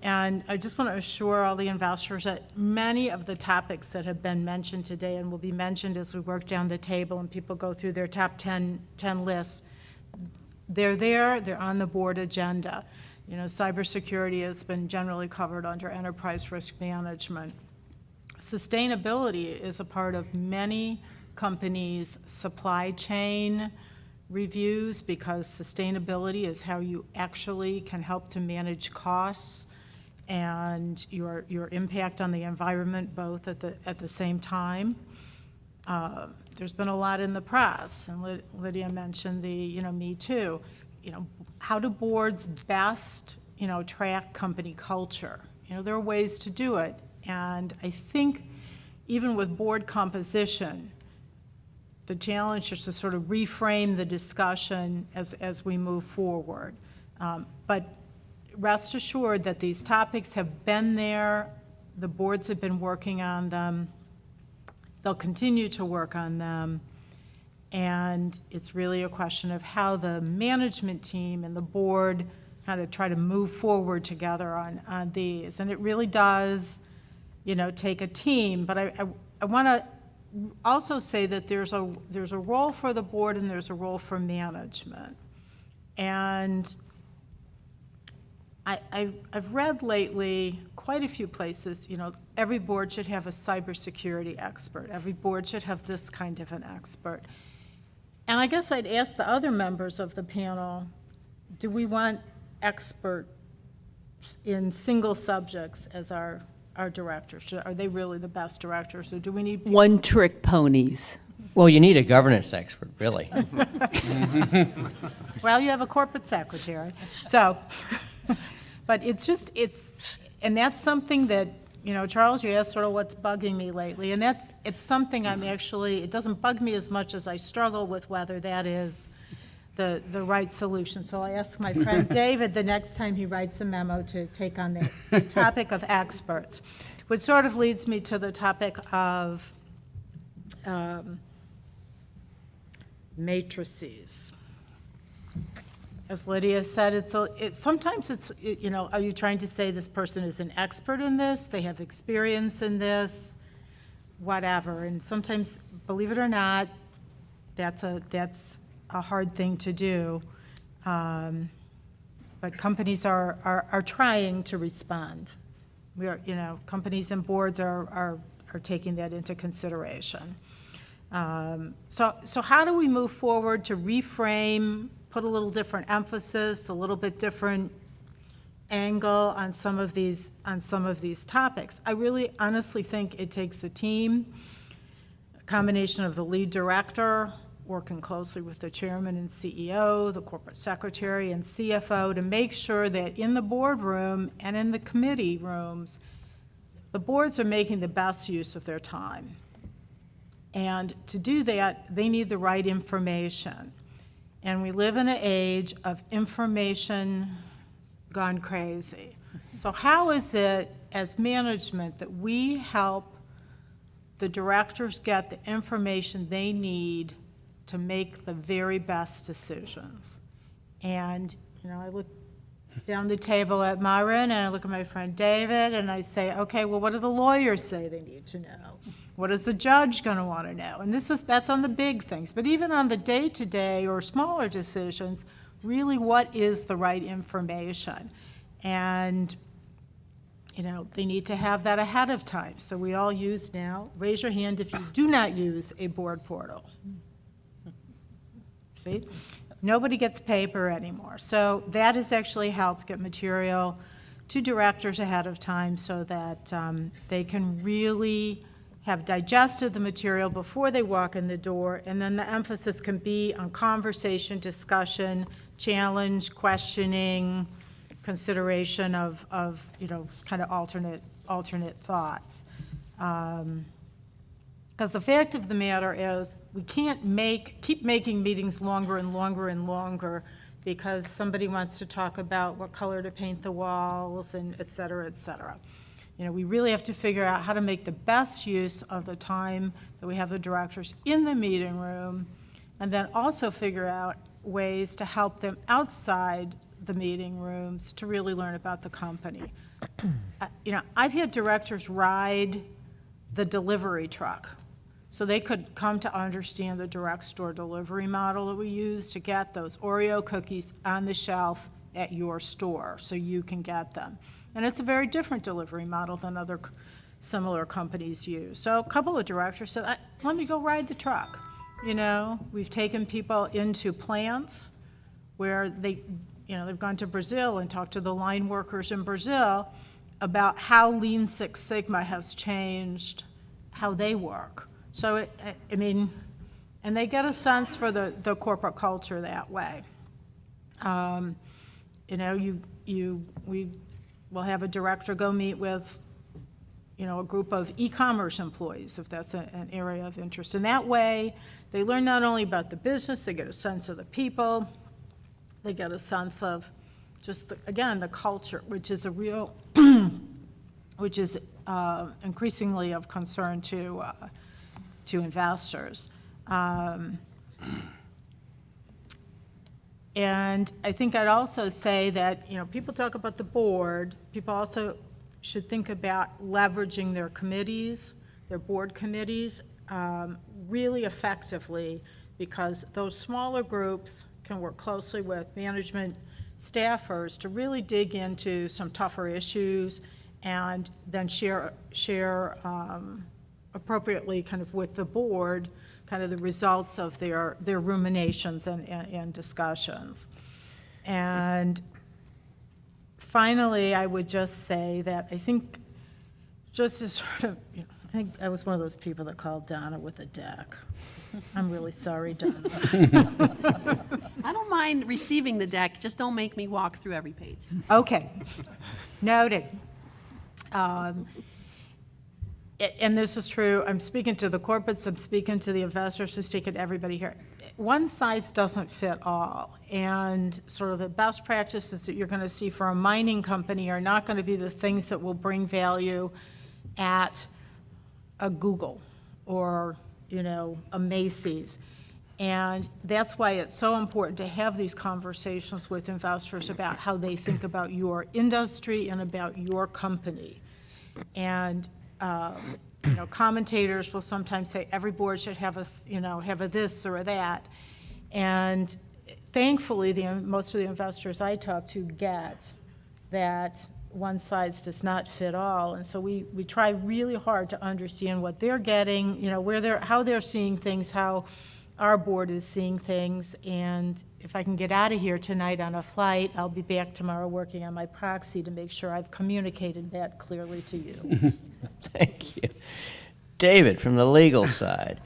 And I just want to assure all the investors that many of the topics that have been mentioned today and will be mentioned as we work down the table and people go through their top 10 lists, they're there, they're on the board agenda. You know, cybersecurity has been generally covered under enterprise risk management. Sustainability is a part of many companies' supply chain reviews because sustainability is how you actually can help to manage costs and your impact on the environment both at the same time. There's been a lot in the press, and Lydia mentioned the, Me Too. How do boards best, track company culture? There are ways to do it. And I think even with board composition, the challenge is to sort of reframe the discussion as we move forward. But rest assured that these topics have been there, the boards have been working on them, they'll continue to work on them, and it's really a question of how the management team and the board kind of try to move forward together on these. And it really does, take a team, but I want to also say that there's a role for the board and there's a role for management. And I've read lately quite a few places, every board should have a cybersecurity expert. Every board should have this kind of an expert. And I guess I'd ask the other members of the panel, do we want experts in single subjects as our directors? Are they really the best directors, or do we need people? One-trick ponies. Well, you need a governance expert, really. Well, you have a corporate secretary. So, but and that's something that, Charles, you asked sort of what's bugging me lately, and it's something it doesn't bug me as much as I struggle with whether that is the right solution. So I ask my friend David the next time he writes a memo to take on the topic of experts, which sort of leads me to the topic of matrices. As Lydia said, sometimes are you trying to say this person is an expert in this, they have experience in this, whatever, and sometimes, believe it or not, that's a hard thing to do. But companies are trying to respond. Companies and boards are taking that into consideration. So how do we move forward to reframe, put a little different emphasis, a little bit different angle on some of these topics? I really honestly think it takes a team, a combination of the lead director, working closely with the chairman and CEO, the corporate secretary and CFO, to make sure that in the boardroom and in the committee rooms, the boards are making the best use of their time. And to do that, they need the right information. And we live in an age of information gone crazy. So how is it, as management, that we help the directors get the information they need to make the very best decisions? And, I look down the table at Myron, and I look at my friend David, and I say, okay, well, what do the lawyers say they need to know? What is the judge going to want to know? And that's on the big things. But even on the day-to-day or smaller decisions, really what is the right information? And, they need to have that ahead of time. So we all use now, raise your hand if you do not use a board portal. See? Nobody gets paper anymore. So that has actually helped get material to directors ahead of time so that they can really have digested the material before they walk in the door, and then the emphasis can be on conversation, discussion, challenge, questioning, consideration of kind of alternate thoughts. Because the fact of the matter is, we can't keep making meetings longer and longer and longer because somebody wants to talk about what color to paint the walls and et cetera, et cetera. We really have to figure out how to make the best use of the time that we have the directors in the meeting room, and then also figure out ways to help them outside the meeting rooms to really learn about the company. I've had directors ride the delivery truck so they could come to understand the direct store delivery model that we use to get those Oreo cookies on the shelf at your store so you can get them. And it's a very different delivery model than other similar companies use. So a couple of directors said, let me go ride the truck. We've taken people into plants where they've gone to Brazil and talked to the line workers in Brazil about how Lean Six Sigma has changed how they work. So, I mean, and they get a sense for the corporate culture that way. You know, we will have a director go meet with, you know, a group of e-commerce employees, if that's an area of interest. And that way, they learn not only about the business, they get a sense of the people, they get a sense of just, again, the culture, which is a real, which is increasingly of concern to investors. And I think I'd also say that, you know, people talk about the board, people also should think about leveraging their committees, their board committees, really effectively, because those smaller groups can work closely with management staffers to really dig into some tougher issues and then share appropriately kind of with the board kind of the results of their ruminations and discussions. And finally, I would just say that I think just as sort of, you know, I think I was one of those people that called Donna with a deck. I'm really sorry, Donna. I don't mind receiving the deck, just don't make me walk through every page. Okay, noted. And this is true, I'm speaking to the corporates, I'm speaking to the investors, I'm speaking to everybody here. One size doesn't fit all, and sort of the best practices that you're going to see for a mining company are not going to be the things that will bring value at a Google or, you know, a Macy's. And that's why it's so important to have these conversations with investors about how they think about your industry and about your company. And you know, commentators will sometimes say every board should have a, you know, have a this or a that. And thankfully, most of the investors I talk to get that one size does not fit all. And so we try really hard to understand what they're getting, you know, how they're seeing things, how our board is seeing things. And if I can get out of here tonight on a flight, I'll be back tomorrow working on my proxy to make sure I've communicated that clearly to you. Thank you. David, from the legal side,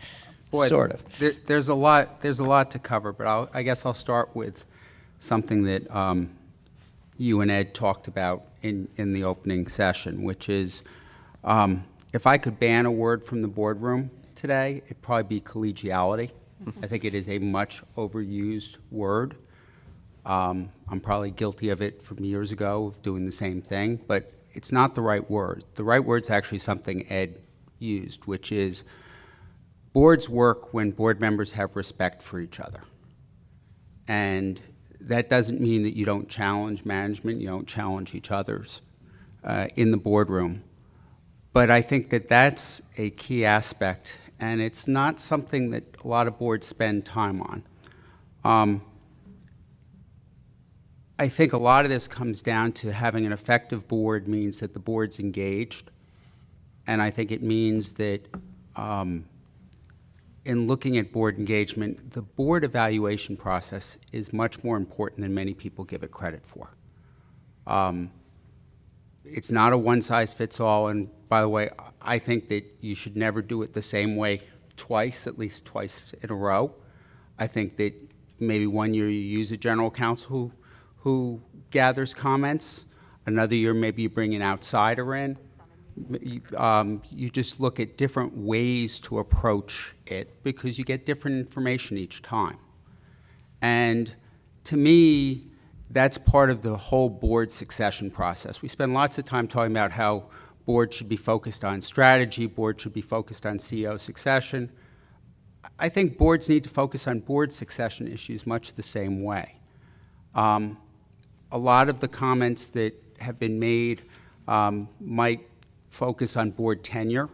Boy, sort of. There's a lot to cover, but I guess I'll start with something that you and Ed talked about in the opening session, which is if I could ban a word from the boardroom today, it'd probably be collegiality. I think it is a much overused word. I'm probably guilty of it from years ago of doing the same thing, but it's not the right word. The right word's actually something Ed used, which is boards work when board members have respect for each other. And that doesn't mean that you don't challenge management, you don't challenge each other's in the boardroom. But I think that that's a key aspect, and it's not something that a lot of boards spend time on. I think a lot of this comes down to having an effective board means that the board's engaged, and I think it means that in looking at board engagement, the board evaluation process is much more important than many people give it credit for. It's not a one-size-fits-all, and by the way, I think that you should never do it the same way twice, at least twice in a row. I think that maybe one year you use a general counsel who gathers comments, another year maybe you bring an outsider in. You just look at different ways to approach it because you get different information each time. And to me, that's part of the whole board succession process. We spend lots of time talking about how boards should be focused on strategy, boards should be focused on CEO succession. I think boards need to focus on board succession issues much the same way. A lot of the comments that have been made might focus on board tenure.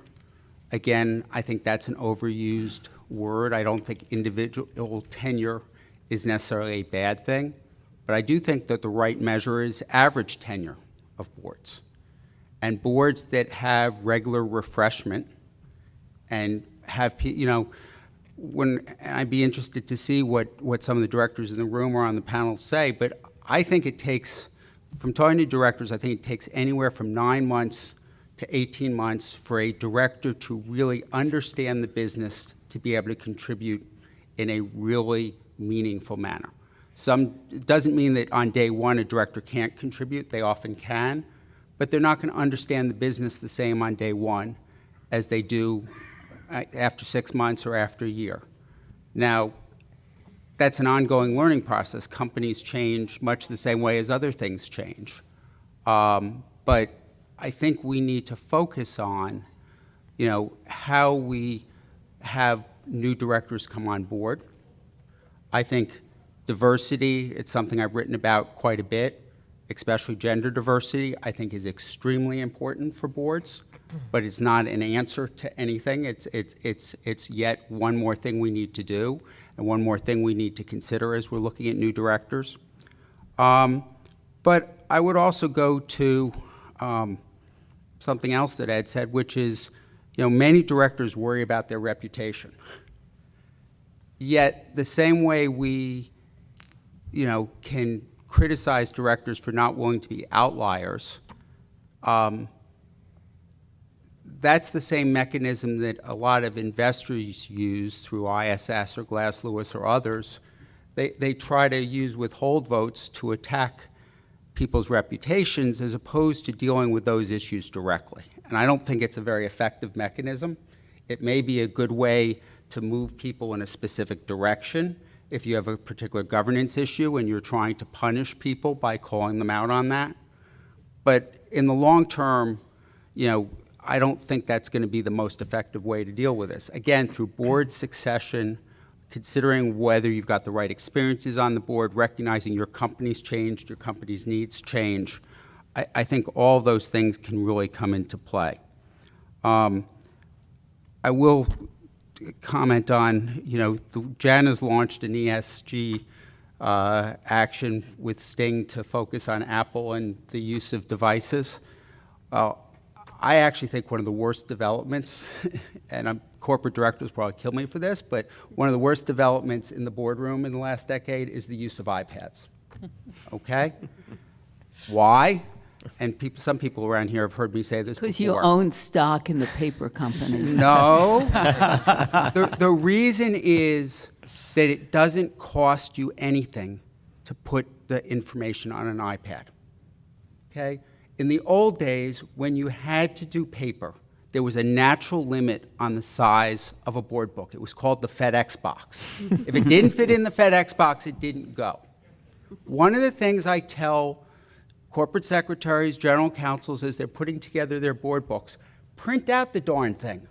Again, I think that's an overused word. I don't think individual tenure is necessarily a bad thing, but I do think that the right measure is average tenure of boards. And boards that have regular refreshment and have, you know, and I'd be interested to see what some of the directors in the room or on the panel say, but I think it takes, from talking to directors, I think it takes anywhere from 9 months to 18 months for a director to really understand the business, to be able to contribute in a really meaningful manner. It doesn't mean that on day one a director can't contribute, they often can, but they're not going to understand the business the same on day one as they do after 6 months or after a year. Now, that's an ongoing learning process. Companies change much the same way as other things change. But I think we need to focus on, how we have new directors come on board. I think diversity, it's something I've written about quite a bit, especially gender diversity, I think is extremely important for boards, but it's not an answer to anything. It's yet one more thing we need to do and one more thing we need to consider as we're looking at new directors. But I would also go to something else that Ed said, which is, many directors worry about their reputation. Yet the same way we, can criticize directors for not willing to be outliers, that's the same mechanism that a lot of investors use through ISS or Glass Lewis or others. They try to use withhold votes to attack people's reputations as opposed to dealing with those issues directly. And I don't think it's a very effective mechanism. It may be a good way to move people in a specific direction if you have a particular governance issue and you're trying to punish people by calling them out on that. But in the long term, I don't think that's going to be the most effective way to deal with this. Again, through board succession, considering whether you've got the right experiences on the board, recognizing your company's changed, your company's needs change, I think all those things can really come into play. I will comment on, Jan has launched an ESG action with Sting to focus on Apple and the use of devices. I actually think one of the worst developments, and corporate directors probably kill me for this, but one of the worst developments in the boardroom in the last decade is the use of iPads. Okay? Why? And some people around here have heard me say this before. Because you own stock in the paper companies. No. The reason is that it doesn't cost you anything to put the information on an iPad. Okay? In the old days, when you had to do paper, there was a natural limit on the size of a board book. It was called the FedEx box. If it didn't fit in the FedEx box, it didn't go. One of the things I tell corporate secretaries, general counsels, as they're putting together their board books, print out the darn thing.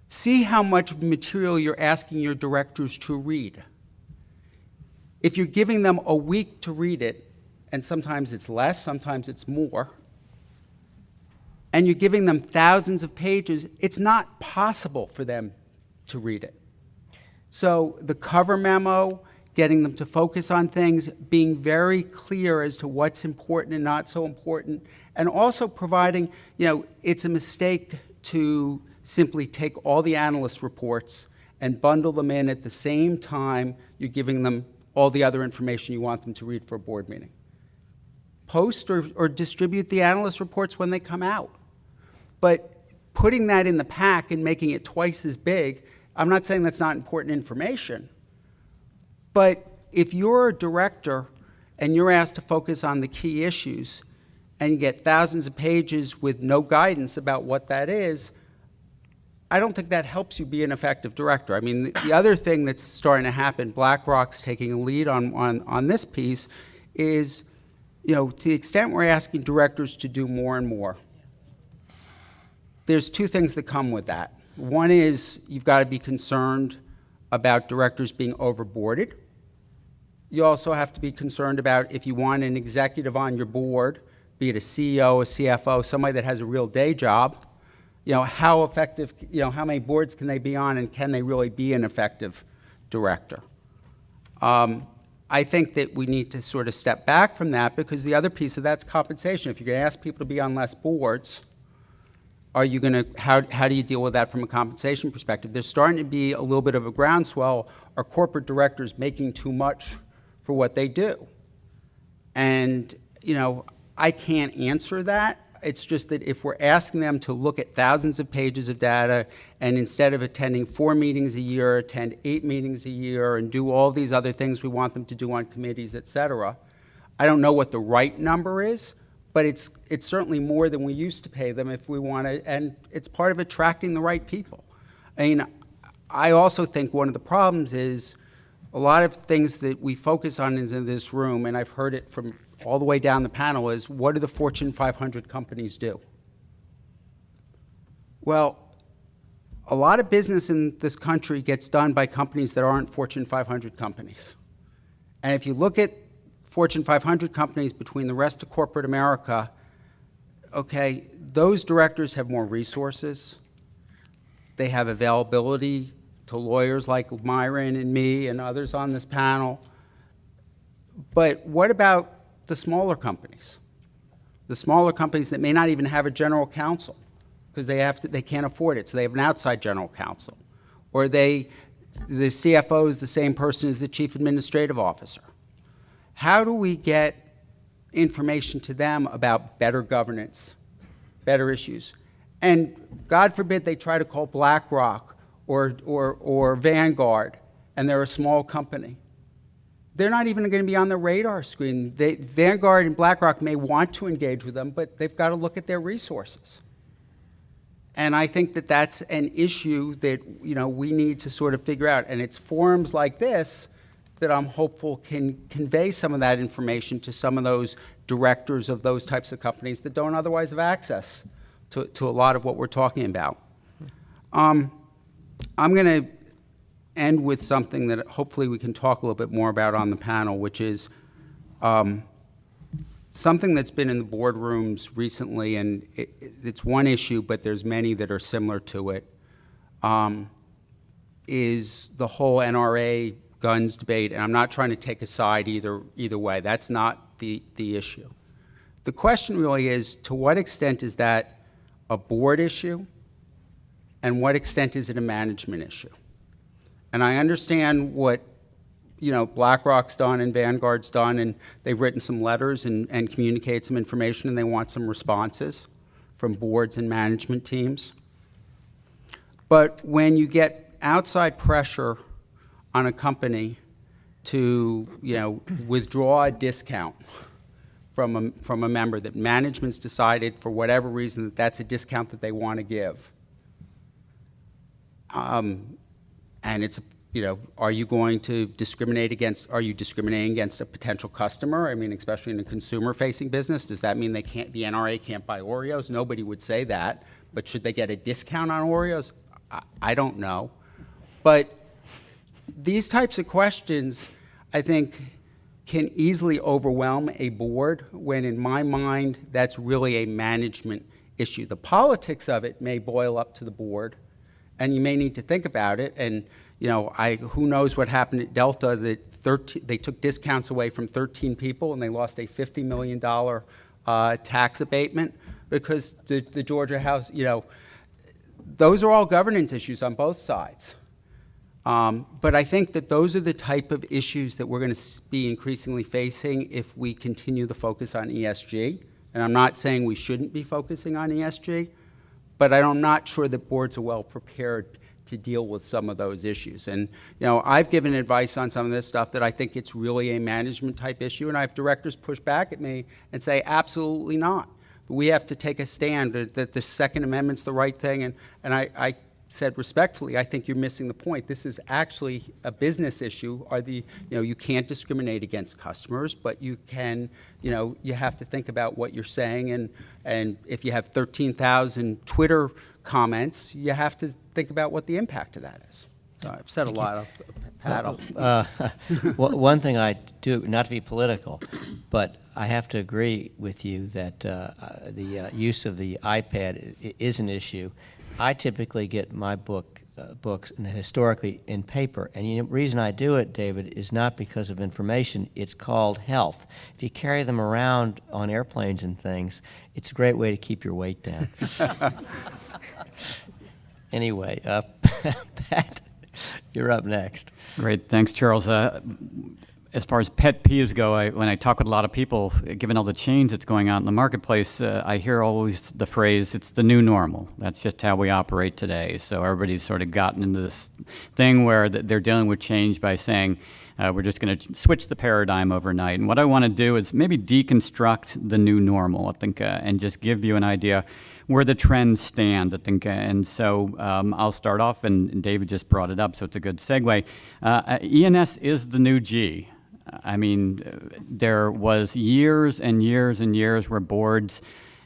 See how much material you're asking your directors to read. If you're giving them a week to read it, and sometimes it's less, sometimes it's more, and you're giving them thousands of pages, it's not possible for them to read it. So the cover memo, getting them to focus on things, being very clear as to what's important and not so important, and also providing, it's a mistake to simply take all the analyst reports and bundle them in at the same time you're giving them all the other information you want them to read for a board meeting. Post or distribute the analyst reports when they come out. But putting that in the pack and making it twice as big, I'm not saying that's not important information, but if you're a director and you're asked to focus on the key issues and you get thousands of pages with no guidance about what that is, I don't think that helps you be an effective director. I mean, the other thing that's starting to happen, BlackRock's taking a lead on this piece, is, to the extent we're asking directors to do more and more, there's two things that come with that. One is you've got to be concerned about directors being overboarded. You also have to be concerned about if you want an executive on your board, be it a CEO, a CFO, somebody that has a real day job, how effective, how many boards can they be on and can they really be an effective director? I think that we need to sort of step back from that because the other piece of that's compensation. If you're going to ask people to be on less boards, are you going to, how do you deal with that from a compensation perspective? There's starting to be a little bit of a groundswell. Are corporate directors making too much for what they do? And, I can't answer that. It's just that if we're asking them to look at thousands of pages of data, and instead of attending 4 meetings a year, attend 8 meetings a year, and do all these other things we want them to do on committees, et cetera, I don't know what the right number is, but it's certainly more than we used to pay them if we want to, and it's part of attracting the right people. I mean, I also think one of the problems is a lot of things that we focus on in this room, and I've heard it from all the way down the panel, is what do the Fortune 500 companies do? Well, a lot of business in this country gets done by companies that aren't Fortune 500 companies. And if you look at Fortune 500 companies between the rest of corporate America, okay, those directors have more resources. They have availability to lawyers like Myron and me and others on this panel. But what about the smaller companies? The smaller companies that may not even have a general counsel because they can't afford it, so they have an outside general counsel. Or the CFO is the same person as the chief administrative officer. How do we get information to them about better governance, better issues? And God forbid they try to call BlackRock or Vanguard, and they're a small company. They're not even going to be on the radar screen. Vanguard and BlackRock may want to engage with them, but they've got to look at their resources. And I think that that's an issue that we need to sort of figure out. And it's forums like this that I'm hopeful can convey some of that information to some of those directors of those types of companies that don't otherwise have access to a lot of what we're talking about. I'm going to end with something that hopefully we can talk a little bit more about on the panel, which is something that's been in the boardrooms recently, and it's one issue, but there's many that are similar to it, is the whole NRA guns debate, and I'm not trying to take a side either way. That's not the issue. The question really is, to what extent is that a board issue, and what extent is it a management issue? And I understand what BlackRock's done and Vanguard's done, and they've written some letters and communicated some information, and they want some responses from boards and management teams. But when you get outside pressure on a company to withdraw a discount from a member, that management's decided for whatever reason that that's a discount that they want to give, and it's are you going to discriminate against? Are you discriminating against a potential customer? I mean, especially in a consumer-facing business, does that mean the NRA can't buy Oreos? Nobody would say that. But should they get a discount on Oreos? I don't know. But these types of questions, I think, can easily overwhelm a board when, in my mind, that's really a management issue. The politics of it may boil up to the board, and you may need to think about it. And who knows what happened at Delta? They took discounts away from 13 people, and they lost a $50 million tax abatement because the Georgia House. Those are all governance issues on both sides. But I think that those are the type of issues that we're going to be increasingly facing if we continue the focus on ESG. And I'm not saying we shouldn't be focusing on ESG, but I'm not sure that boards are well prepared to deal with some of those issues. And I've given advice on some of this stuff that I think it's really a management type issue, and I have directors push back at me and say, absolutely not. We have to take a stand that the Second Amendment's the right thing, and I said respectfully, I think you're missing the point. This is actually a business issue. You can't discriminate against customers, but you can, you have to think about what you're saying, and if you have 13,000 Twitter comments, you have to think about what the impact of that is. So I've said a lot of paddle. One thing I do, not to be political, but I have to agree with you that the use of the iPad is an issue. I typically get my books historically in paper, and the reason I do it, David, is not because of information. It's called health. If you carry them around on airplanes and things, it's a great way to keep your weight down. Anyway, Pat, you're up next. Great, thanks, Charles. as far as pet peeves go, when I talk with a lot of people, given all the change that's going on in the marketplace, I hear always the phrase, it's the new normal. That's just how we operate today. So everybody's sort of gotten into this thing where they're dealing with change by saying, we're just going to switch the paradigm overnight. And what I want to do is maybe deconstruct the new normal, I think, and just give you an idea where the trends stand, I think. And so I'll start off, and David just brought it up, so it's a good segue. E&S is the new G. I mean, there was years and years and years where boards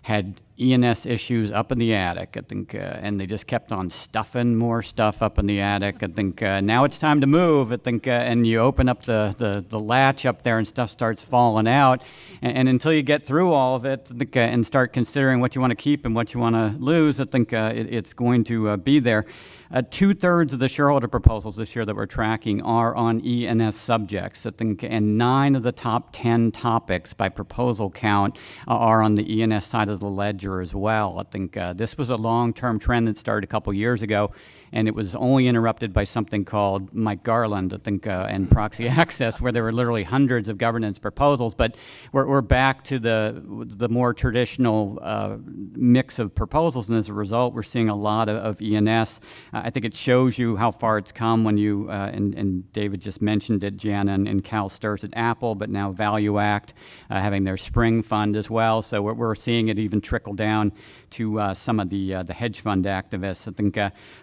had E&S issues up in the attic, I think, and they just kept on stuffing more stuff up in the attic. I think now it's time to move, I think, and you open up the latch up there and stuff starts falling out. And until you get through all of it, I think, and start considering what you want to keep and what you want to lose, I think it's going to be there. 2/3 of the shareholder proposals this year that we're tracking are on E&S subjects, I think, and 9 of the top 10 topics by proposal count are on the E&S side of the ledger as well. I think this was a long-term trend that started a couple years ago, and it was only interrupted by something called Mike Garland, I think, and proxy access, where there were literally hundreds of governance proposals. But we're back to the more traditional mix of proposals, and as a result, we're seeing a lot of E&S. I think it shows you how far it's come when you, and David just mentioned it, Jan and Cal Sturz at Apple, but now Value Act having their spring fund as well. So we're seeing it even trickle down to some of the hedge fund activists. I think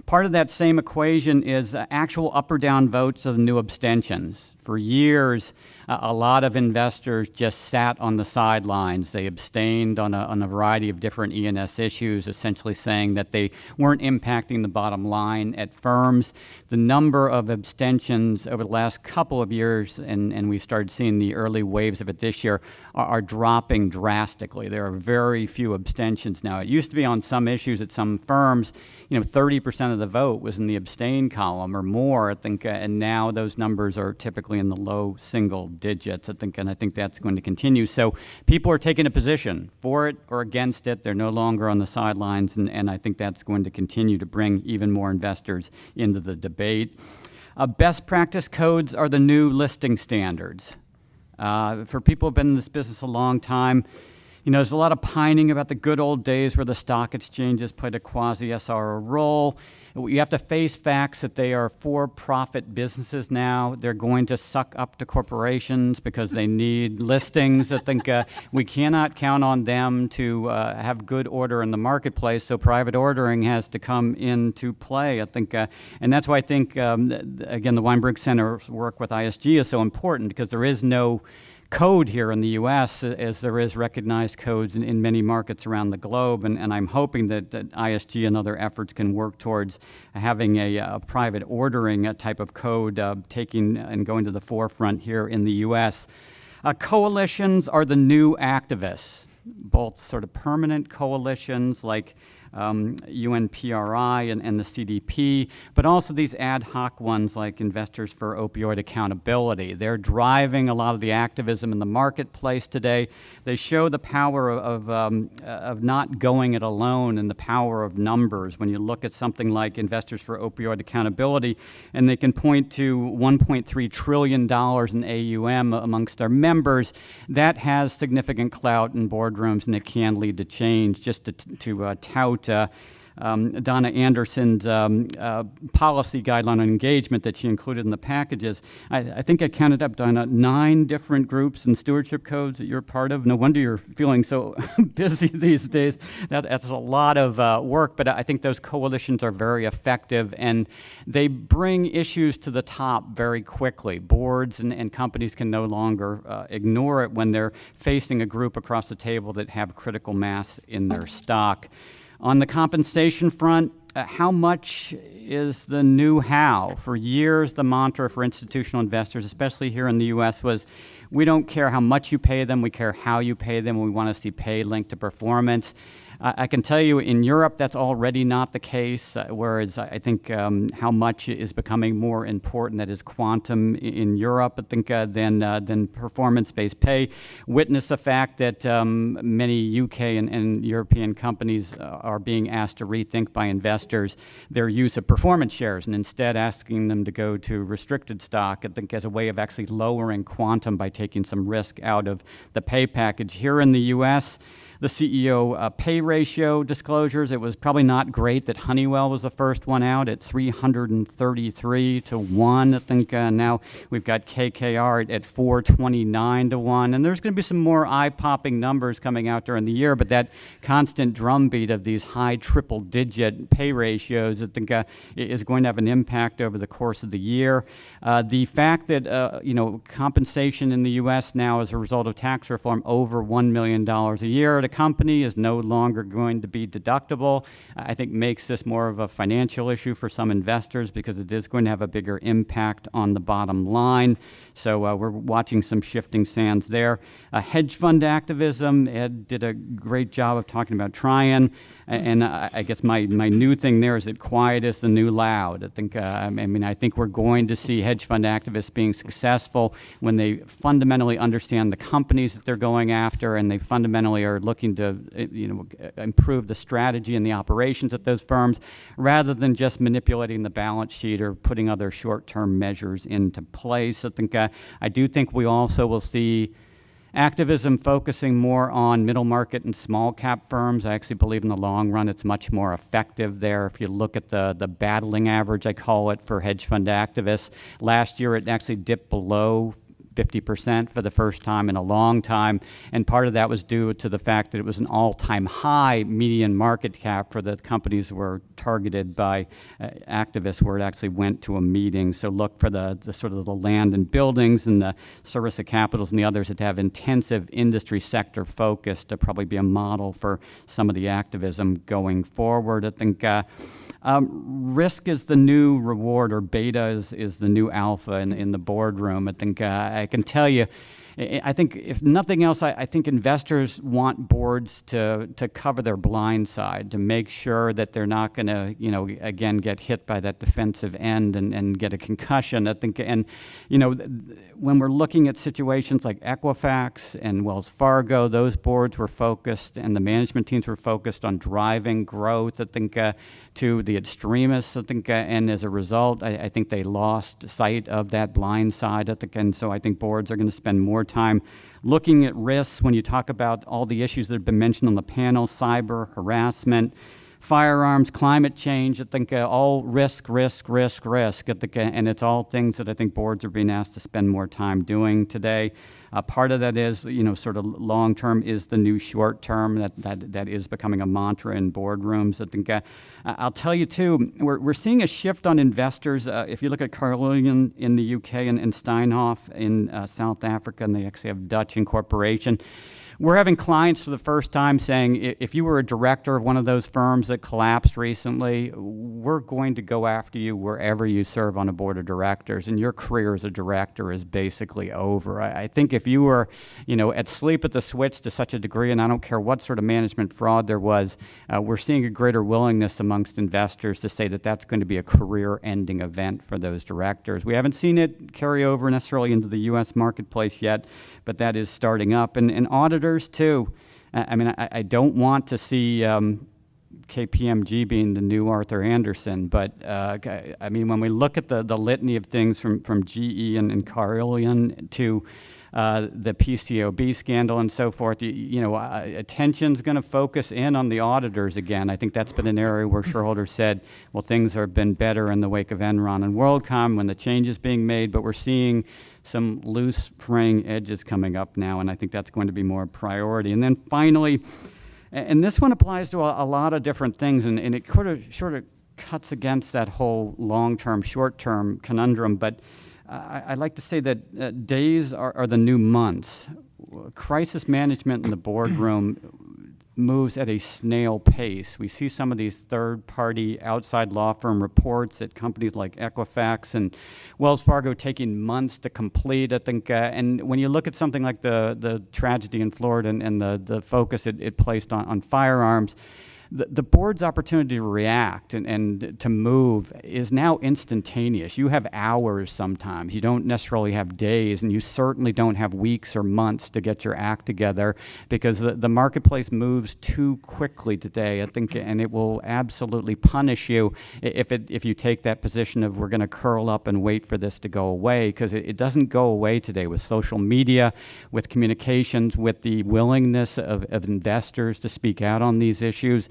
part of that same equation is actual up or down votes of new abstentions. For years, a lot of investors just sat on the sidelines. They abstained on a variety of different E&S issues, essentially saying that they weren't impacting the bottom line at firms. The number of abstentions over the last couple of years, and we've started seeing the early waves of it this year, are dropping drastically. There are very few abstentions now. It used to be on some issues at some firms, 30% of the vote was in the abstain column or more, I think, and now those numbers are typically in the low single digits, I think, and I think that's going to continue. So people are taking a position for it or against it. They're no longer on the sidelines, and I think that's going to continue to bring even more investors into the debate. Best practice codes are the new listing standards. For people who have been in this business a long time, there's a lot of pining about the good old days where the stock exchanges played a quasi-SRO role. You have to face facts that they are for-profit businesses now. They're going to suck up to corporations because they need listings. I think we cannot count on them to have good order in the marketplace, so private ordering has to come into play, I think. And that's why I think, again, the Weinberg Center's work with ISG is so important, because there is no code here in the U.S. as there is recognized codes in many markets around the globe, and I'm hoping that ISG and other efforts can work towards having a private ordering type of code taking and going to the forefront here in the U.S. Coalitions are the new activists, both sort of permanent coalitions like UNPRI and the CDP, but also these ad hoc ones like Investors for Opioid Accountability. They're driving a lot of the activism in the marketplace today. They show the power of not going it alone and the power of numbers. When you look at something like Investors for Opioid Accountability, and they can point to $1.3 trillion in AUM amongst their members, that has significant clout in boardrooms, and it can lead to change. Just to tout Donna Anderson's policy guideline on engagement that she included in the packages. I think I counted up, Donna, 9 different groups and stewardship codes that you're part of. No wonder you're feeling so busy these days. That's a lot of work, but I think those coalitions are very effective, and they bring issues to the top very quickly. Boards and companies can no longer ignore it when they're facing a group across the table that have critical mass in their stock. On the compensation front, how much is the new how? For years, the mantra for institutional investors, especially here in the U.S., was we don't care how much you pay them, we care how you pay them, we want to see pay linked to performance. I can tell you in Europe that's already not the case, whereas I think how much is becoming more important, that is quantum in Europe, I think, than performance-based pay. Witness the fact that many UK and European companies are being asked to rethink by investors their use of performance shares, and instead asking them to go to restricted stock, I think, as a way of actually lowering quantum by taking some risk out of the pay package. Here in the US, the CEO pay ratio disclosures, it was probably not great that Honeywell was the first one out at 333 to 1. I think now we've got KKR at 429 to 1. And there's going to be some more eye-popping numbers coming out during the year, but that constant drumbeat of these high triple-digit pay ratios, I think, is going to have an impact over the course of the year. The fact that, compensation in the U.S. now as a result of tax reform over $1 million a year at a company is no longer going to be deductible, I think makes this more of a financial issue for some investors because it is going to have a bigger impact on the bottom line. So we're watching some shifting sands there. Hedge fund activism, Ed did a great job of talking about trying. And I guess my new thing there is that quiet is the new loud. I think I think we're going to see hedge fund activists being successful when they fundamentally understand the companies that they're going after, and they fundamentally are looking to improve the strategy and the operations at those firms, rather than just manipulating the balance sheet or putting other short-term measures into place. I do think we also will see activism focusing more on middle market and small cap firms. I actually believe in the long run it's much more effective there. If you look at the battling average, I call it, for hedge fund activists, last year it actually dipped below 50% for the first time in a long time, and part of that was due to the fact that it was an all-time high median market cap for the companies that were targeted by activists, where it actually went to a meeting. So look for the sort of the land and buildings and the Sarissa Capitals and the others that have intensive industry sector focus to probably be a model for some of the activism going forward. I think risk is the new reward, or beta is the new alpha in the boardroom. I think I can tell you, I think if nothing else, I think investors want boards to cover their blind side, to make sure that they're not going to, again, get hit by that defensive end and get a concussion. I think, and, when we're looking at situations like Equifax and Wells Fargo, those boards were focused and the management teams were focused on driving growth, I think, to the extremists, I think, and as a result, I think they lost sight of that blind side, I think, and so I think boards are going to spend more time looking at risks. When you talk about all the issues that have been mentioned on the panel, cyber, harassment, firearms, climate change, I think all risk, I think, and it's all things that I think boards are being asked to spend more time doing today. Part of that is, sort of long-term is the new short-term that is becoming a mantra in boardrooms. I think I'll tell you, too, we're seeing a shift on investors. If you look at Carlyon in the UK and Steinhoff in South Africa, and they actually have Dutch incorporation, we're having clients for the first time saying, if you were a director of one of those firms that collapsed recently, we're going to go after you wherever you serve on a board of directors, and your career as a director is basically over. I think if you were, asleep at the switch to such a degree, and I don't care what sort of management fraud there was, we're seeing a greater willingness amongst investors to say that that's going to be a career-ending event for those directors. We haven't seen it carry over necessarily into the U.S. marketplace yet, but that is starting up. And auditors, too. I don't want to see KPMG being the new Arthur Andersen, but when we look at the litany of things from GE and Carlyon to the PCOB scandal and so forth, attention's going to focus in on the auditors again. I think that's been an area where shareholders said, well, things have been better in the wake of Enron and WorldCom when the change is being made, but we're seeing some loose fraying edges coming up now, and I think that's going to be more a priority. And then finally, and this one applies to a lot of different things, and it sort of cuts against that whole long-term, short-term conundrum, but I like to say that days are the new months. Crisis management in the boardroom moves at a snail pace. We see some of these third-party outside law firm reports at companies like Equifax and Wells Fargo taking months to complete, I think. And when you look at something like the tragedy in Florida and the focus it placed on firearms, the board's opportunity to react and to move is now instantaneous. You have hours sometimes. You don't necessarily have days, and you certainly don't have weeks or months to get your act together because the marketplace moves too quickly today, I think, and it will absolutely punish you if you take that position of we're going to curl up and wait for this to go away, because it doesn't go away today with social media, with communications, with the willingness of investors to speak out on these issues.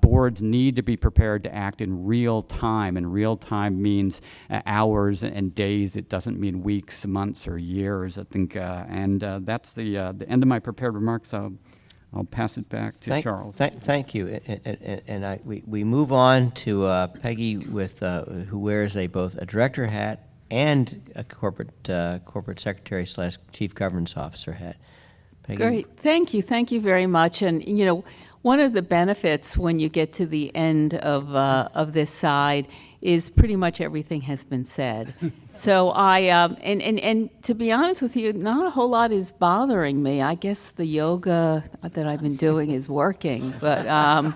Boards need to be prepared to act in real time, and real time means hours and days. It doesn't mean weeks, months, or years, I think. And that's the end of my prepared remarks. I'll pass it back to Charles. Thank you. And we move on to Peggy, who wears both a director hat and a corporate secretary / chief governance officer hat. Peggy? Great. Thank you very much. And, one of the benefits when you get to the end of this side is pretty much everything has been said. So and to be honest with you, not a whole lot is bothering me. I guess the yoga that I've been doing is working, but I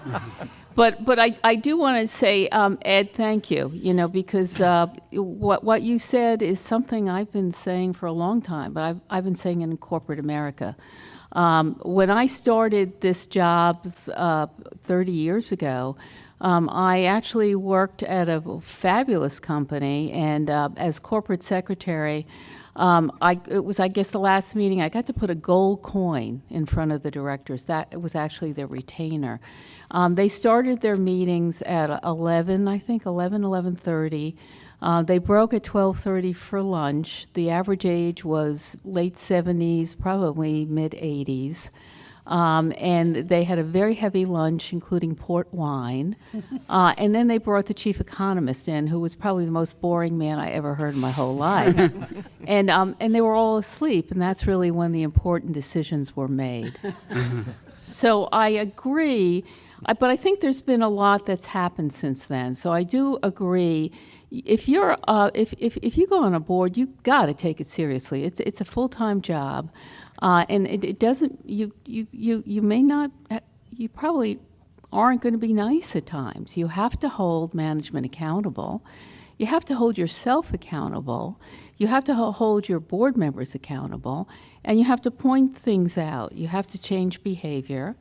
do want to say, Ed, thank you. Because what you said is something I've been saying for a long time, but I've been saying it in corporate America. When I started this job 30 years ago, I actually worked at a fabulous company, and as corporate secretary, it was, I guess, the last meeting, I got to put a gold coin in front of the directors. That was actually their retainer. They started their meetings at 11:30. They broke at 12:30 for lunch. The average age was late 70s, probably mid 80s. And they had a very heavy lunch, including port wine. And then they brought the chief economist in, who was probably the most boring man I ever heard in my whole life. And they were all asleep, and that's really when the important decisions were made. So I agree, but I think there's been a lot that's happened since then. So I do agree. If you're if you go on a board, you got to take it seriously. It's a full-time job, and it doesn't. You may not. You probably aren't going to be nice at times. You have to hold management accountable. You have to hold yourself accountable. You have to hold your board members accountable, and you have to point things out. You have to change behavior.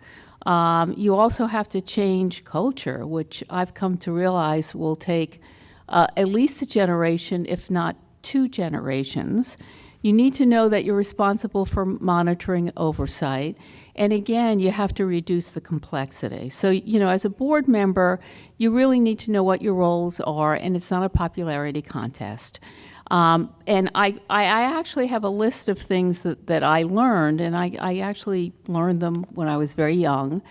You also have to change culture, which I've come to realize will take at least a generation, if not 2 generations. You need to know that you're responsible for monitoring oversight. And again, you have to reduce the complexity. So, as a board member, you really need to know what your roles are, and it's not a popularity contest. And I actually have a list of things that I learned, and I actually learned them when I was very young.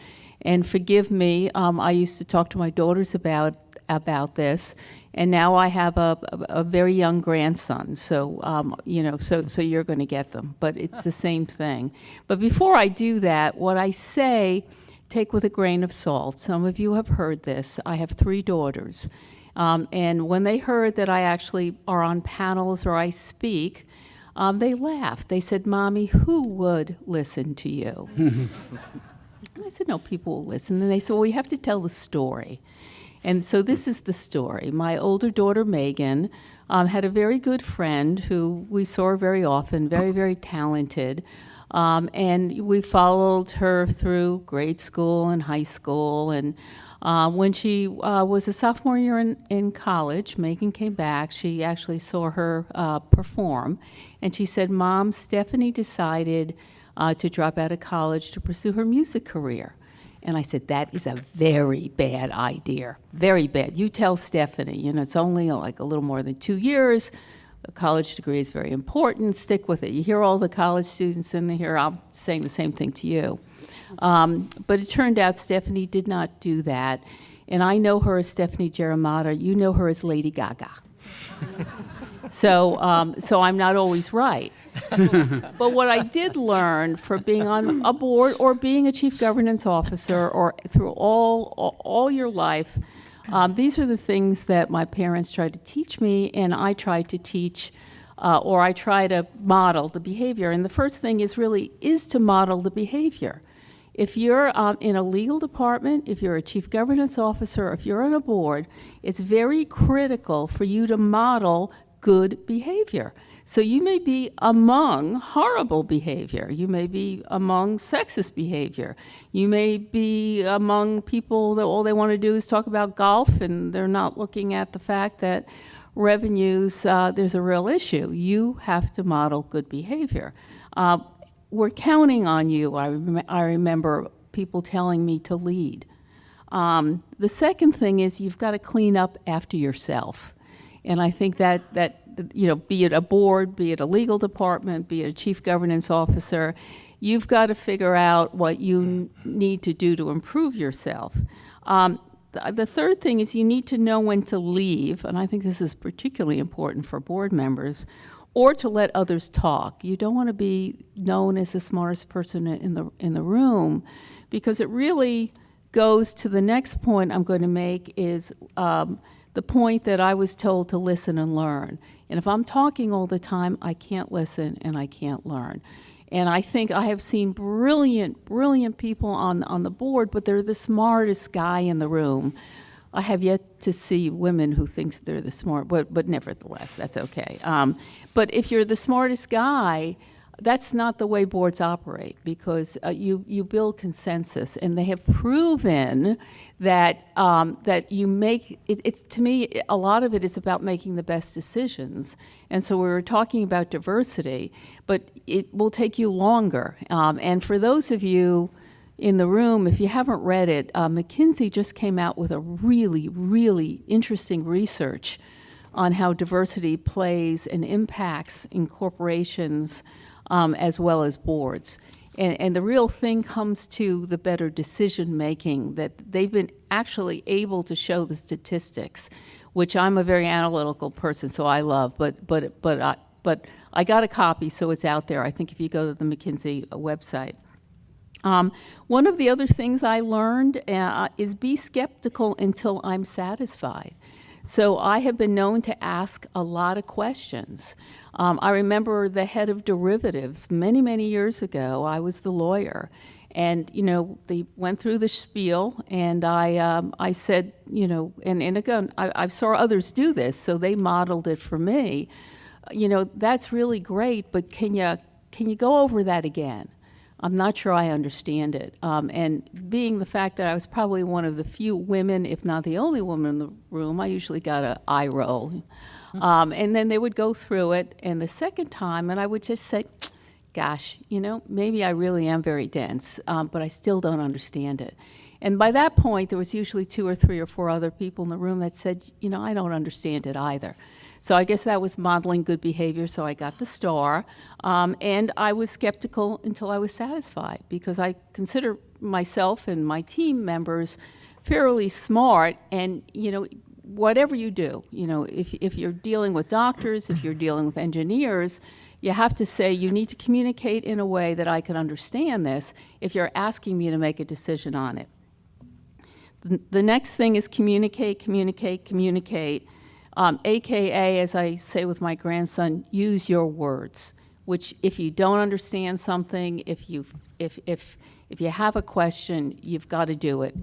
And forgive me, I used to talk to my daughters about this, and now I have a very young grandson. So so you're going to get them, but it's the same thing. But before I do that, what I say, take with a grain of salt. Some of you have heard this. I have 3 daughters. And when they heard that I actually are on panels or I speak, they laughed. They said, "Mommy, who would listen to you?" I said, "No, people will listen." And they said, "Well, you have to tell the story." And so this is the story. My older daughter, Megan, had a very good friend who we saw very often, very, very talented. And we followed her through grade school and high school. And when she was a sophomore year in college, Megan came back. She actually saw her perform. And she said, "Mom, Stephanie decided to drop out of college to pursue her music career." And I said, "That is a very bad idea, very bad. You tell Stephanie, it's only like a little more than 2 years. A college degree is very important. Stick with it." You hear all the college students in here, I'm saying the same thing to you. But it turned out Stephanie did not do that. And I know her as Stephanie Jeremiah. You know her as Lady Gaga. So I'm not always right. But what I did learn for being on a board or being a chief governance officer or through all your life, these are the things that my parents tried to teach me, and I tried to teach or I try to model the behavior. And the first thing is to model the behavior. If you're in a legal department, if you're a chief governance officer, if you're on a board, it's very critical for you to model good behavior. So you may be among horrible behavior. You may be among sexist behavior. You may be among people that all they want to do is talk about golf, and they're not looking at the fact that revenues, there's a real issue. You have to model good behavior. We're counting on you. I remember people telling me to lead. The second thing is you've got to clean up after yourself. And I think that be it a board, be it a legal department, be it a chief governance officer, you've got to figure out what you need to do to improve yourself. The third thing is you need to know when to leave, and I think this is particularly important for board members, or to let others talk. You don't want to be known as the smartest person in the room, because it really goes to the next point I'm going to make is the point that I was told to listen and learn. And if I'm talking all the time, I can't listen and I can't learn. And I think I have seen brilliant, brilliant people on the board, but they're the smartest guy in the room. I have yet to see women who think they're the smart, but nevertheless, that's okay. But if you're the smartest guy, that's not the way boards operate, because you build consensus, and they have proven that that you make it's to me a lot of it is about making the best decisions. And so we were talking about diversity, but it will take you longer. And for those of you in the room, if you haven't read it, McKinsey just came out with a really, really interesting research on how diversity plays and impacts in corporations as well as boards. And the real thing comes to the better decision-making, that they've been actually able to show the statistics, which I'm a very analytical person, so I love, but I got a copy, so it's out there. I think if you go to the McKinsey website. One of the other things I learned is be skeptical until I'm satisfied. So I have been known to ask a lot of questions. I remember the head of derivatives many, many years ago. I was the lawyer. And, they went through the spiel, and I said, and again, I saw others do this, so they modeled it for me. That's really great, but can you go over that again? I'm not sure I understand it. And being the fact that I was probably one of the few women, if not the only woman in the room, I usually got an eye roll. And then they would go through it, and the second time, and I would just say, gosh, maybe I really am very dense, but I still don't understand it. And by that point, there was usually 2 or 3 or 4 other people in the room that said, I don't understand it either. So I guess that was modeling good behavior, so I got the star. And I was skeptical until I was satisfied, because I consider myself and my team members fairly smart. And, whatever you do, if you're dealing with doctors, if you're dealing with engineers, you have to say, you need to communicate in a way that I can understand this if you're asking me to make a decision on it. The next thing is communicate, communicate, communicate. AKA, as I say with my grandson, use your words. Which, if you don't understand something, if you have a question, you've got to do it.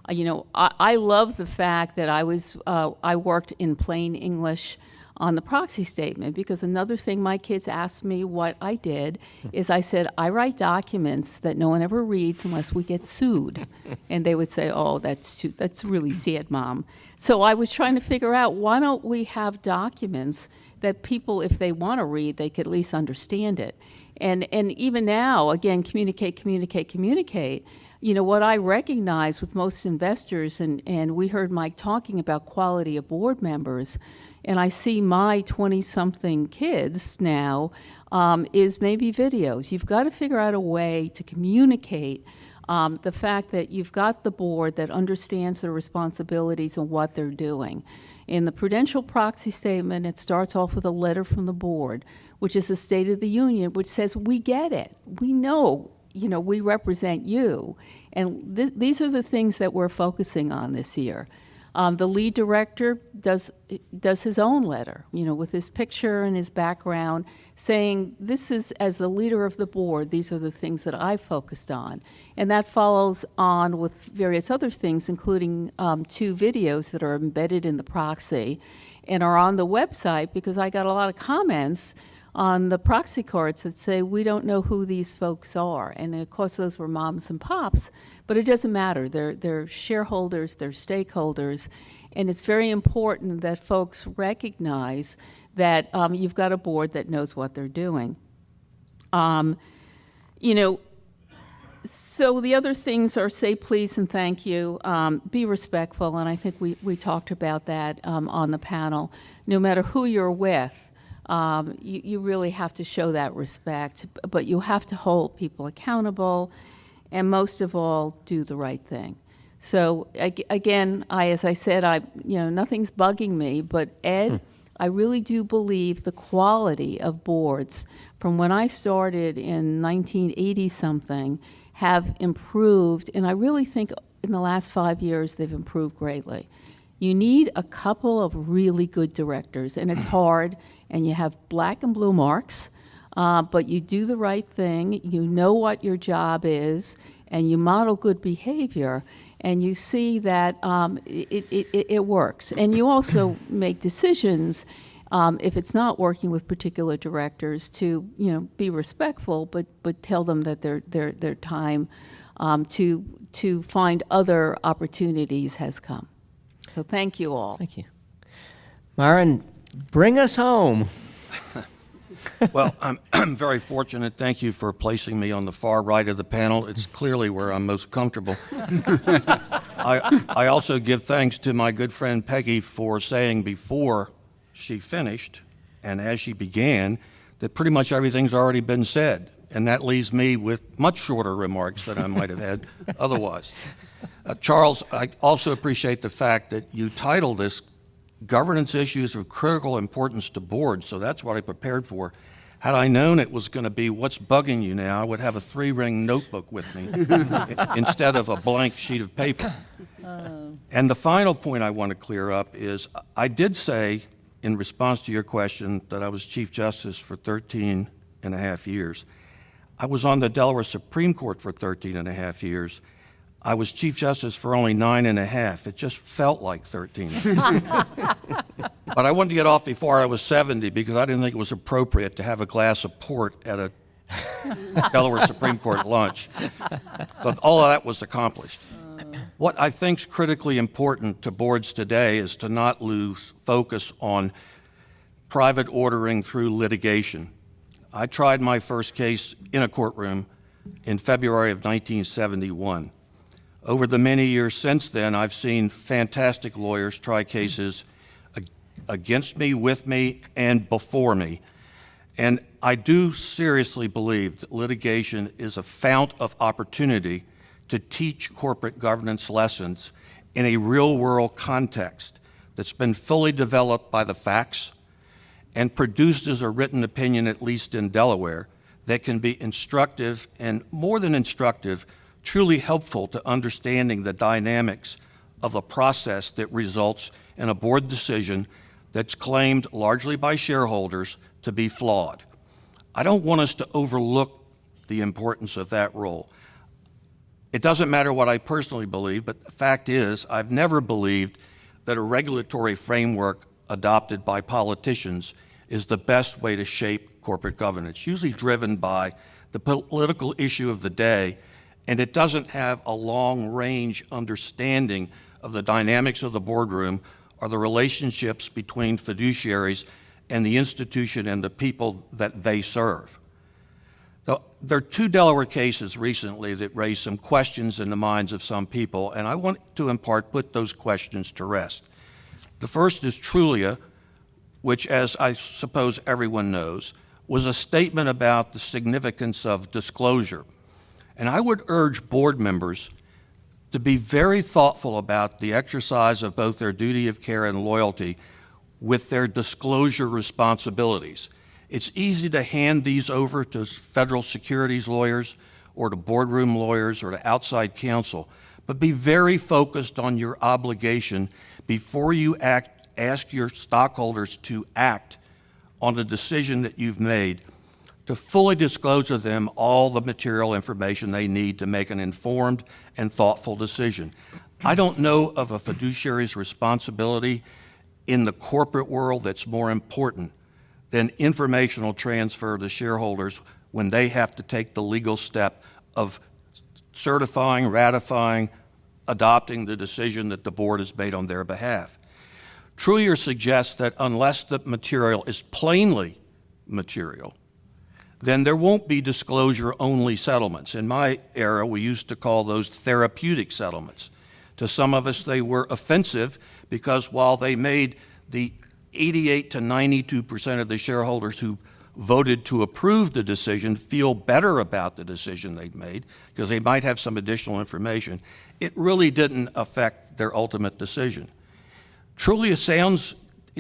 I love the fact that I worked in plain English on the proxy statement, because another thing my kids asked me what I did is I said, I write documents that no one ever reads unless we get sued. And they would say, oh, that's really sad, Mom. So I was trying to figure out, why don't we have documents that people, if they want to read, they could at least understand it. And even now, again, communicate, communicate, communicate. What I recognize with most investors, and we heard Mike talking about quality of board members, and I see my 20-something kids now, is maybe videos. You've got to figure out a way to communicate The fact that you've got the board that understands their responsibilities and what they're doing. In the prudential proxy statement, it starts off with a letter from the board, which is the State of the Union, which says, we get it. We know, we represent you. And these are the things that we're focusing on this year. The lead director does his own letter, with his picture and his background, saying, this is, as the leader of the board, these are the things that I focused on. And that follows on with various other things, including 2 videos that are embedded in the proxy and are on the website, because I got a lot of comments on the proxy cards that say, we don't know who these folks are. And of course, those were moms and pops, but it doesn't matter. They're shareholders, they're stakeholders, and it's very important that folks recognize that you've got a board that knows what they're doing. So the other things are say please and thank you, be respectful, and I think we talked about that on the panel. No matter who you're with, you really have to show that respect, but you have to hold people accountable, and most of all, do the right thing. So again, as I said, nothing's bugging me, but Ed, I really do believe the quality of boards from when I started in 1980-something have improved, and I really think in the last 5 years they've improved greatly. You need a couple of really good directors, and it's hard, and you have black and blue marks, but you do the right thing, you know what your job is, and you model good behavior, and you see that it works. And you also make decisions, if it's not working with particular directors, to be respectful, but tell them that their time to find other opportunities has come. So thank you all. Thank you. Myron, bring us home. Well, I'm very fortunate. Thank you for placing me on the far right of the panel. It's clearly where I'm most comfortable. I also give thanks to my good friend Peggy for saying before she finished and as she began that pretty much everything's already been said. And that leaves me with much shorter remarks than I might have had otherwise. Charles, I also appreciate the fact that you titled this Governance Issues of Critical Importance to Boards, so that's what I prepared for. Had I known it was going to be what's bugging you now, I would have a 3-ring notebook with me instead of a blank sheet of paper. And the final point I want to clear up is I did say, in response to your question, that I was Chief Justice for 13 and a half years. I was on the Delaware Supreme Court for 13 and a half years. I was Chief Justice for only 9 and a half. It just felt like 13. But I wanted to get off before I was 70 because I didn't think it was appropriate to have a glass of port at a Delaware Supreme Court lunch. So all of that was accomplished. What I think is critically important to boards today is to not lose focus on private ordering through litigation. I tried my first case in a courtroom in February of 1971. Over the many years since then, I've seen fantastic lawyers try cases against me, with me, and before me. And I do seriously believe that litigation is a fount of opportunity to teach corporate governance lessons in a real-world context that's been fully developed by the facts and produced as a written opinion, at least in Delaware, that can be instructive and, more than instructive, truly helpful to understanding the dynamics of a process that results in a board decision that's claimed largely by shareholders to be flawed. I don't want us to overlook the importance of that role. It doesn't matter what I personally believe, but the fact is I've never believed that a regulatory framework adopted by politicians is the best way to shape corporate governance, usually driven by the political issue of the day, and it doesn't have a long-range understanding of the dynamics of the boardroom or the relationships between fiduciaries and the institution and the people that they serve. Now, there are 2 Delaware cases recently that raised some questions in the minds of some people, and I want to, in part, put those questions to rest. The first is Trulia, which, as I suppose everyone knows, was a statement about the significance of disclosure. And I would urge board members to be very thoughtful about the exercise of both their duty of care and loyalty with their disclosure responsibilities. It's easy to hand these over to federal securities lawyers or to boardroom lawyers or to outside counsel, but be very focused on your obligation before you ask your stockholders to act on the decision that you've made, to fully disclose to them all the material information they need to make an informed and thoughtful decision. I don't know of a fiduciary's responsibility in the corporate world that's more important than informational transfer to shareholders when they have to take the legal step of certifying, ratifying, adopting the decision that the board has made on their behalf. Trulier suggests that unless the material is plainly material, then there won't be disclosure-only settlements. In my era, we used to call those therapeutic settlements. To some of us, they were offensive because while they made the 88 to 92% of the shareholders who voted to approve the decision feel better about the decision they'd made because they might have some additional information, it really didn't affect their ultimate decision. Truly, it sounds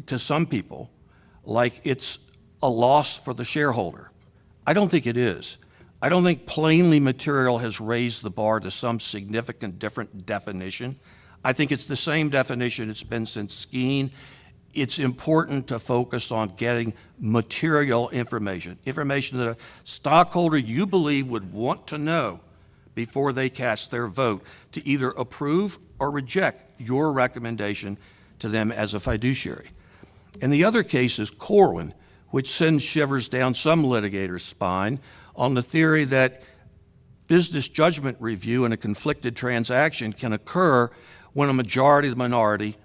to some people like it's a loss for the shareholder. I don't think it is. I don't think plainly material has raised the bar to some significant different definition. I think it's the same definition it's been since skiing. It's important to focus on getting material information that a stockholder you believe would want to know before they cast their vote to either approve or reject your recommendation to them as a fiduciary. And the other case is Corwin, which sends shivers down some litigator's spine on the theory that business judgment review in a conflicted transaction can occur when a majority of the minority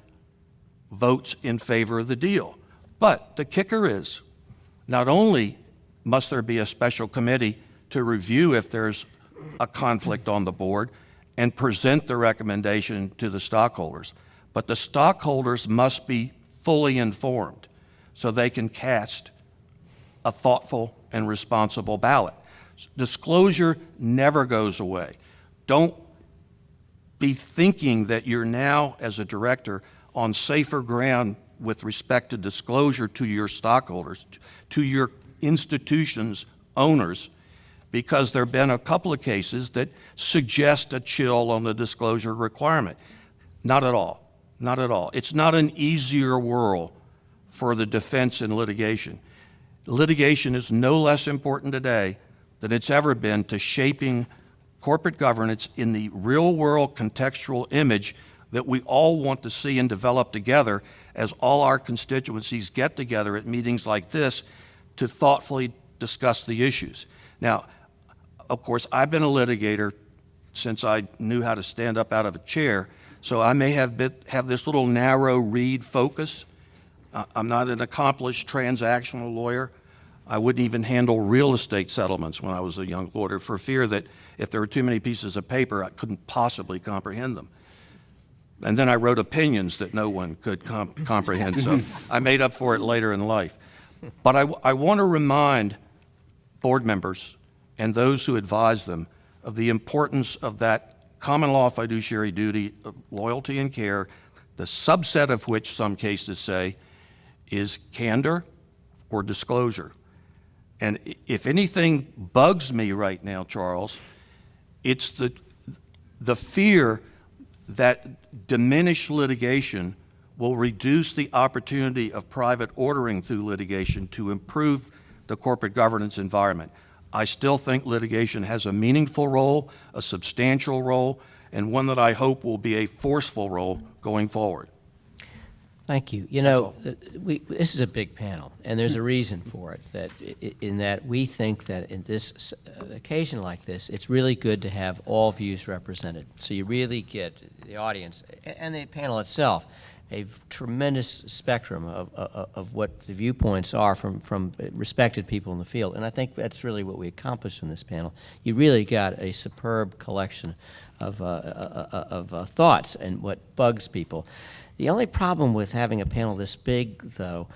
votes in favor of the deal. But the kicker is, not only must there be a special committee to review if there's a conflict on the board and present the recommendation to the stockholders, but the stockholders must be fully informed so they can cast a thoughtful and responsible ballot. Disclosure never goes away. Don't be thinking that you're now, as a director, on safer ground with respect to disclosure to your stockholders, to your institution's owners, because there have been a couple of cases that suggest a chill on the disclosure requirement. Not at all. Not at all. It's not an easier world for the defense in litigation. Litigation is no less important today than it's ever been to shaping corporate governance in the real-world contextual image that we all want to see and develop together as all our constituencies get together at meetings like this to thoughtfully discuss the issues. Now, of course, I've been a litigator since I knew how to stand up out of a chair, so I may have this little narrow read focus. I'm not an accomplished transactional lawyer. I wouldn't even handle real estate settlements when I was a young lawyer for fear that if there were too many pieces of paper, I couldn't possibly comprehend them. And then I wrote opinions that no one could comprehend, so I made up for it later in life. But I want to remind board members and those who advise them of the importance of that common law fiduciary duty of loyalty and care, the subset of which some cases say is candor or disclosure. And if anything bugs me right now, Charles, it's the fear that diminished litigation will reduce the opportunity of private ordering through litigation to improve the corporate governance environment. I still think litigation has a meaningful role, a substantial role, and one that I hope will be a forceful role going forward. Thank you. You know, this is a big panel, and there's a reason for it. In that we think that in this occasion like this, it's really good to have all views represented. So you really get the audience and the panel itself a tremendous spectrum of what the viewpoints are from respected people in the field. And I think that's really what we accomplished in this panel. You really got a superb collection of thoughts and what bugs people. The only problem with having a panel this big, though,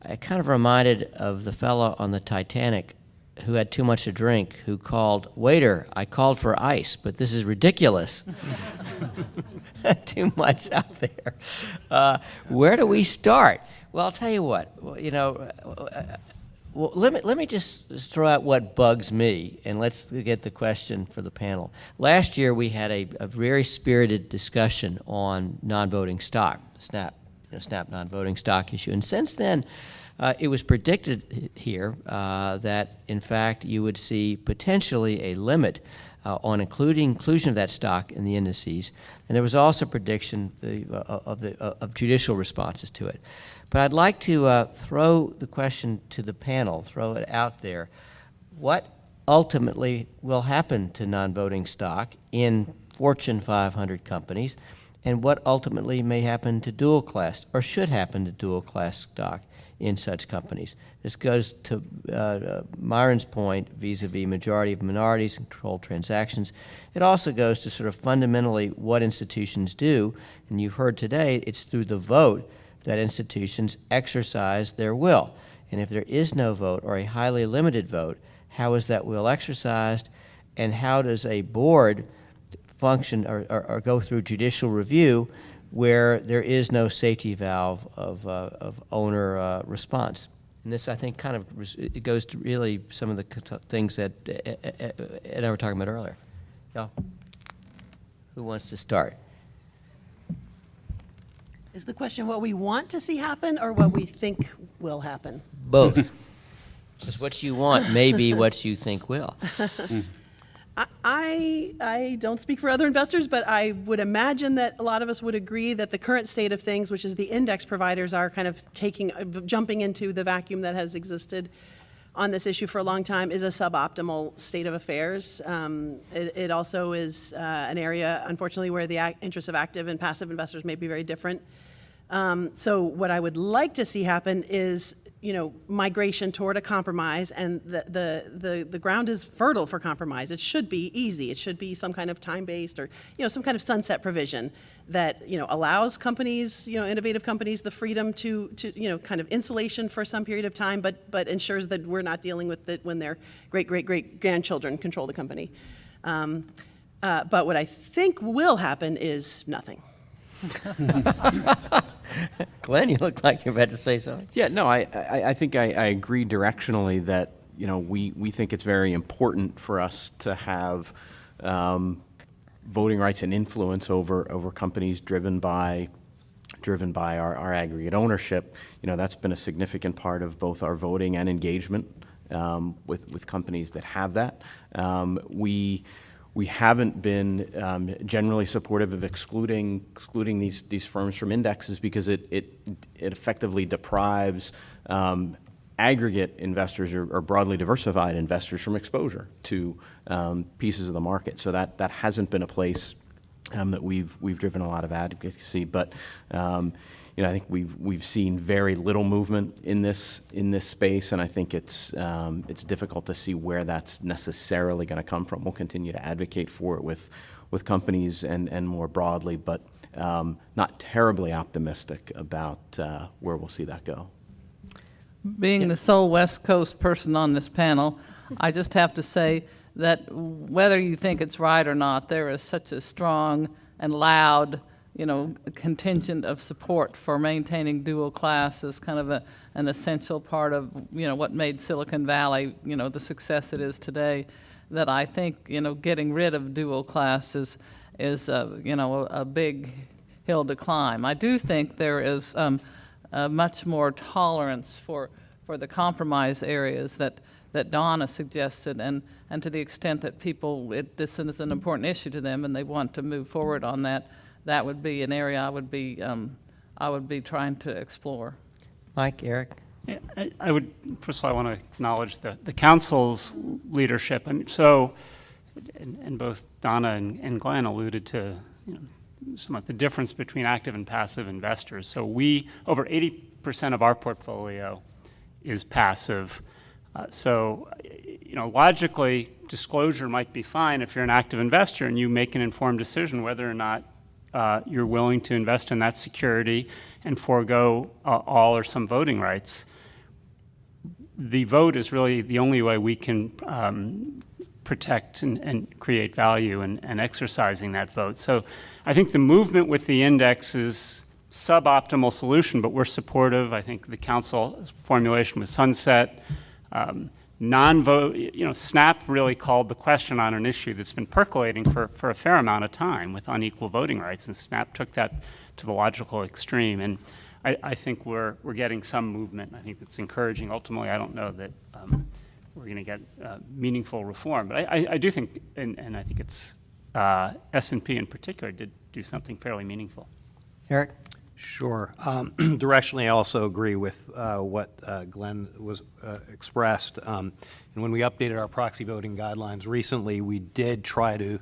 I kind of reminded of the fellow on the Titanic who had too much to drink, who called, "Waiter, I called for ice, but this is ridiculous." Too much out there. Where do we start? Well, I'll tell you what. Well, let me just throw out what bugs me, and let's get the question for the panel. Last year, we had a very spirited discussion on non-voting stock, SNAP non-voting stock issue, and since then, it was predicted here that, in fact, you would see potentially a limit on inclusion of that stock in the indices, and there was also prediction of judicial responses to it. But I'd like to throw the question to the panel, throw it out there. What ultimately will happen to non-voting stock in Fortune 500 companies, and what ultimately may happen to dual class, or should happen to dual class stock in such companies? This goes to Myron's point vis-a-vis majority of minorities and controlled transactions. It also goes to sort of fundamentally what institutions do, and you've heard today it's through the vote that institutions exercise their will. And if there is no vote or a highly limited vote, how is that will exercised, and how does a board function or go through judicial review where there is no safety valve of owner response? And this, I think, kind of it goes to really some of the things that Ed and I were talking about earlier. Yeah. Who wants to start? Is the question what we want to see happen or what we think will happen? Both. Because what you want may be what you think will. I don't speak for other investors, but I would imagine that a lot of us would agree that the current state of things, which is the index providers are kind of jumping into the vacuum that has existed on this issue for a long time, is a suboptimal state of affairs. It also is an area, unfortunately, where the interests of active and passive investors may be very different. So what I would like to see happen is, migration toward a compromise, and the ground is fertile for compromise. It should be easy. It should be some kind of time-based or, some kind of sunset provision that, allows companies, innovative companies, the freedom to kind of insulation for some period of time, but ensures that we're not dealing with it when their great-great-great-grandchildren control the company. But what I think will happen is nothing. Glenn, you look like you're about to say something. Yeah, no, I think I agree directionally that, we think it's very important for us to have voting rights and influence over companies driven by our aggregate ownership. That's been a significant part of both our voting and engagement with companies that have that. We haven't been generally supportive of excluding these firms from indexes because it effectively deprives aggregate investors or broadly diversified investors from exposure to pieces of the market. So that hasn't been a place that we've driven a lot of advocacy. But I think we've seen very little movement in this space, and I think it's difficult to see where that's necessarily going to come from. We'll continue to advocate for it with companies and more broadly, but not terribly optimistic about where we'll see that go. Being the sole West Coast person on this panel, I just have to say that whether you think it's right or not, there is such a strong and loud contingent of support for maintaining dual class as kind of an essential part of, what made Silicon Valley, the success it is today, that I think, getting rid of dual class is a big hill to climb. I do think there is much more tolerance for the compromise areas that Donna suggested, and to the extent that this is an important issue to them and they want to move forward on that, that would be an area I would be trying to explore. Mike, Eric? Yeah, I would, first of all, I want to acknowledge the council's leadership. And so, and both Donna and Glenn alluded to somewhat the difference between active and passive investors. So over 80% of our portfolio is passive. So logically, disclosure might be fine if you're an active investor and you make an informed decision whether or not you're willing to invest in that security and forego all or some voting rights. the vote is really the only way we can protect and create value and exercising that vote. So I think the movement with the index is suboptimal solution, but we're supportive. I think the council formulation with sunset, non-vote, SNAP really called the question on an issue that's been percolating for a fair amount of time with unequal voting rights, and SNAP took that to the logical extreme. And I think we're getting some movement. I think it's encouraging. Ultimately, I don't know that we're going to get meaningful reform, but I do think, and I think it's S&P in particular did do something fairly meaningful. Eric? Sure. Directionally, I also agree with what Glenn was expressed. And when we updated our proxy voting guidelines recently, we did try to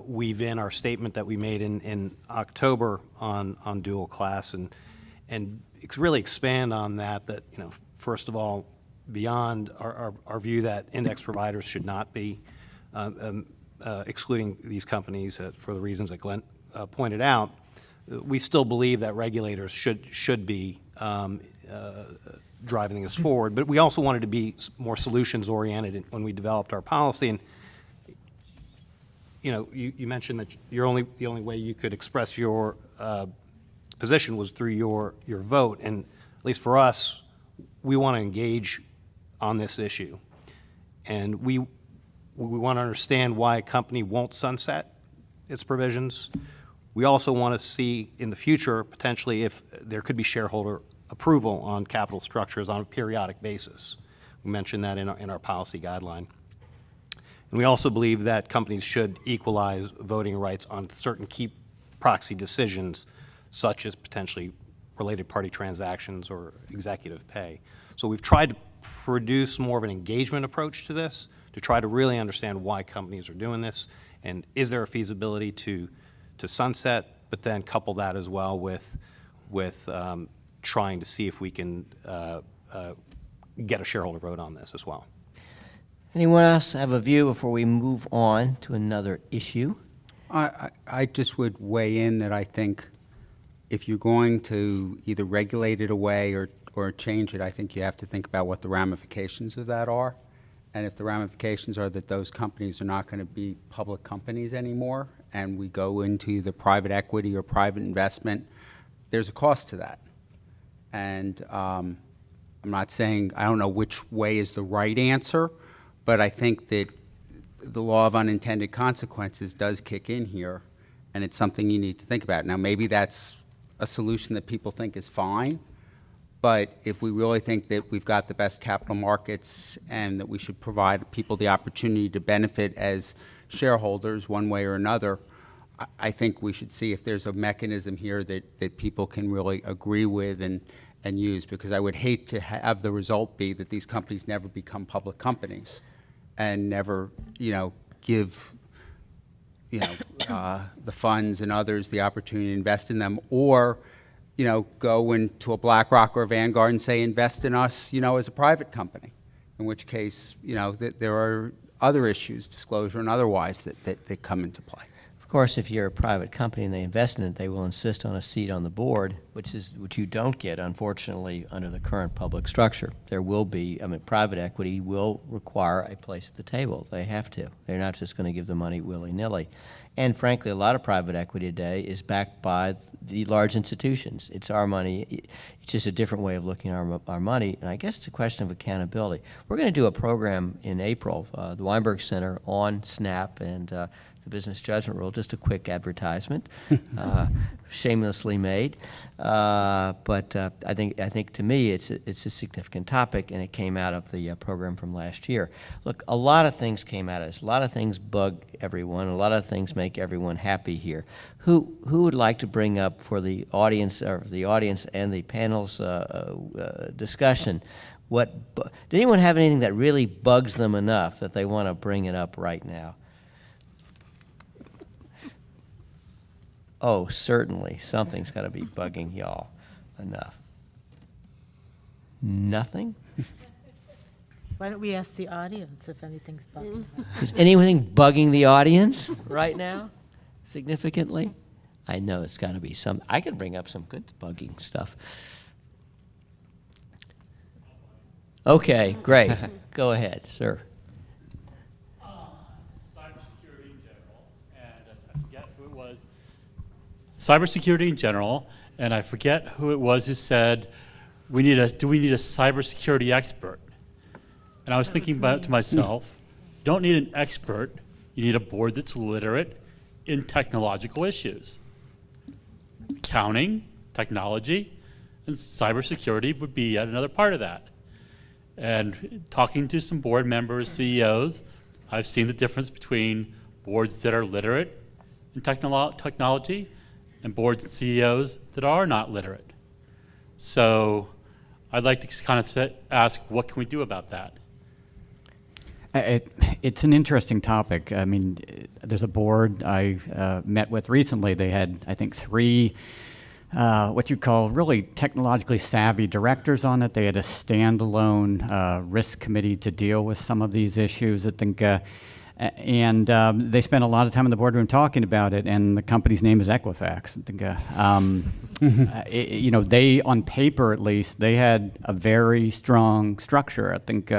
weave in our statement that we made in October on dual class and really expand on that, first of all, beyond our view that index providers should not be excluding these companies for the reasons that Glenn pointed out, we still believe that regulators should be driving this forward. But we also wanted to be more solutions-oriented when we developed our policy. And you mentioned that the only way you could express your position was through your vote. And at least for us, we want to engage on this issue. And we want to understand why a company won't sunset its provisions. We also want to see in the future, potentially, if there could be shareholder approval on capital structures on a periodic basis. We mentioned that in our policy guideline. And we also believe that companies should equalize voting rights on certain key proxy decisions, such as potentially related party transactions or executive pay. So we've tried to produce more of an engagement approach to this, to try to really understand why companies are doing this, and is there a feasibility to sunset, but then couple that as well with trying to see if we can get a shareholder vote on this as well. Anyone else have a view before we move on to another issue? I just would weigh in that I think if you're going to either regulate it away or change it, I think you have to think about what the ramifications of that are. And if the ramifications are that those companies are not going to be public companies anymore, and we go into the private equity or private investment, there's a cost to that. And I'm not saying, I don't know which way is the right answer, but I think that the law of unintended consequences does kick in here, and it's something you need to think about. Now, maybe that's a solution that people think is fine, but if we really think that we've got the best capital markets and that we should provide people the opportunity to benefit as shareholders one way or another, I think we should see if there's a mechanism here that people can really agree with and use, because I would hate to have the result be that these companies never become public companies and never, give, the funds and others the opportunity to invest in them, or go into a BlackRock or a Vanguard and say, invest in us, as a private company, in which case, there are other issues, disclosure and otherwise, that come into play. Of course, if you're a private company and they invest in it, they will insist on a seat on the board, which you don't get, unfortunately, under the current public structure. There will be, private equity will require a place at the table. They have to. They're not just going to give the money willy-nilly. And frankly, a lot of private equity today is backed by the large institutions. It's our money. It's just a different way of looking at our money. And I guess it's a question of accountability. We're going to do a program in April, the Weinberg Center, on SNAP and the business judgment rule. Just a quick advertisement, shamelessly made. But I think to me it's a significant topic, and it came out of the program from last year. Look, a lot of things came out of this. A lot of things bug everyone. A lot of things make everyone happy here. Who would like to bring up for the audience and the panel's discussion? Did anyone have anything that really bugs them enough that they want to bring it up right now? Oh, certainly. Something's got to be bugging y'all enough. Nothing? Why don't we ask the audience if anything's bugging them? Is anything bugging the audience right now significantly? I know it's got to be some. I could bring up some good bugging stuff. Okay, great. Go ahead, sir. Cybersecurity in general, and I forget who it was. Cybersecurity in general, and I forget who it was who said, do we need a cybersecurity expert? And I was thinking about it to myself, you don't need an expert, you need a board that's literate in technological issues. Accounting, technology, and cybersecurity would be yet another part of that. And talking to some board members, CEOs, I've seen the difference between boards that are literate in technology and boards and CEOs that are not literate. So I'd like to kind of ask, what can we do about that? It's an interesting topic. I mean, there's a board I met with recently. They had, I think, 3 what you call really technologically savvy directors on it. They had a standalone risk committee to deal with some of these issues. I think, and they spent a lot of time in the boardroom talking about it. And the company's name is Equifax. I think, you know, they, on paper at least, they had a very strong structure. I think.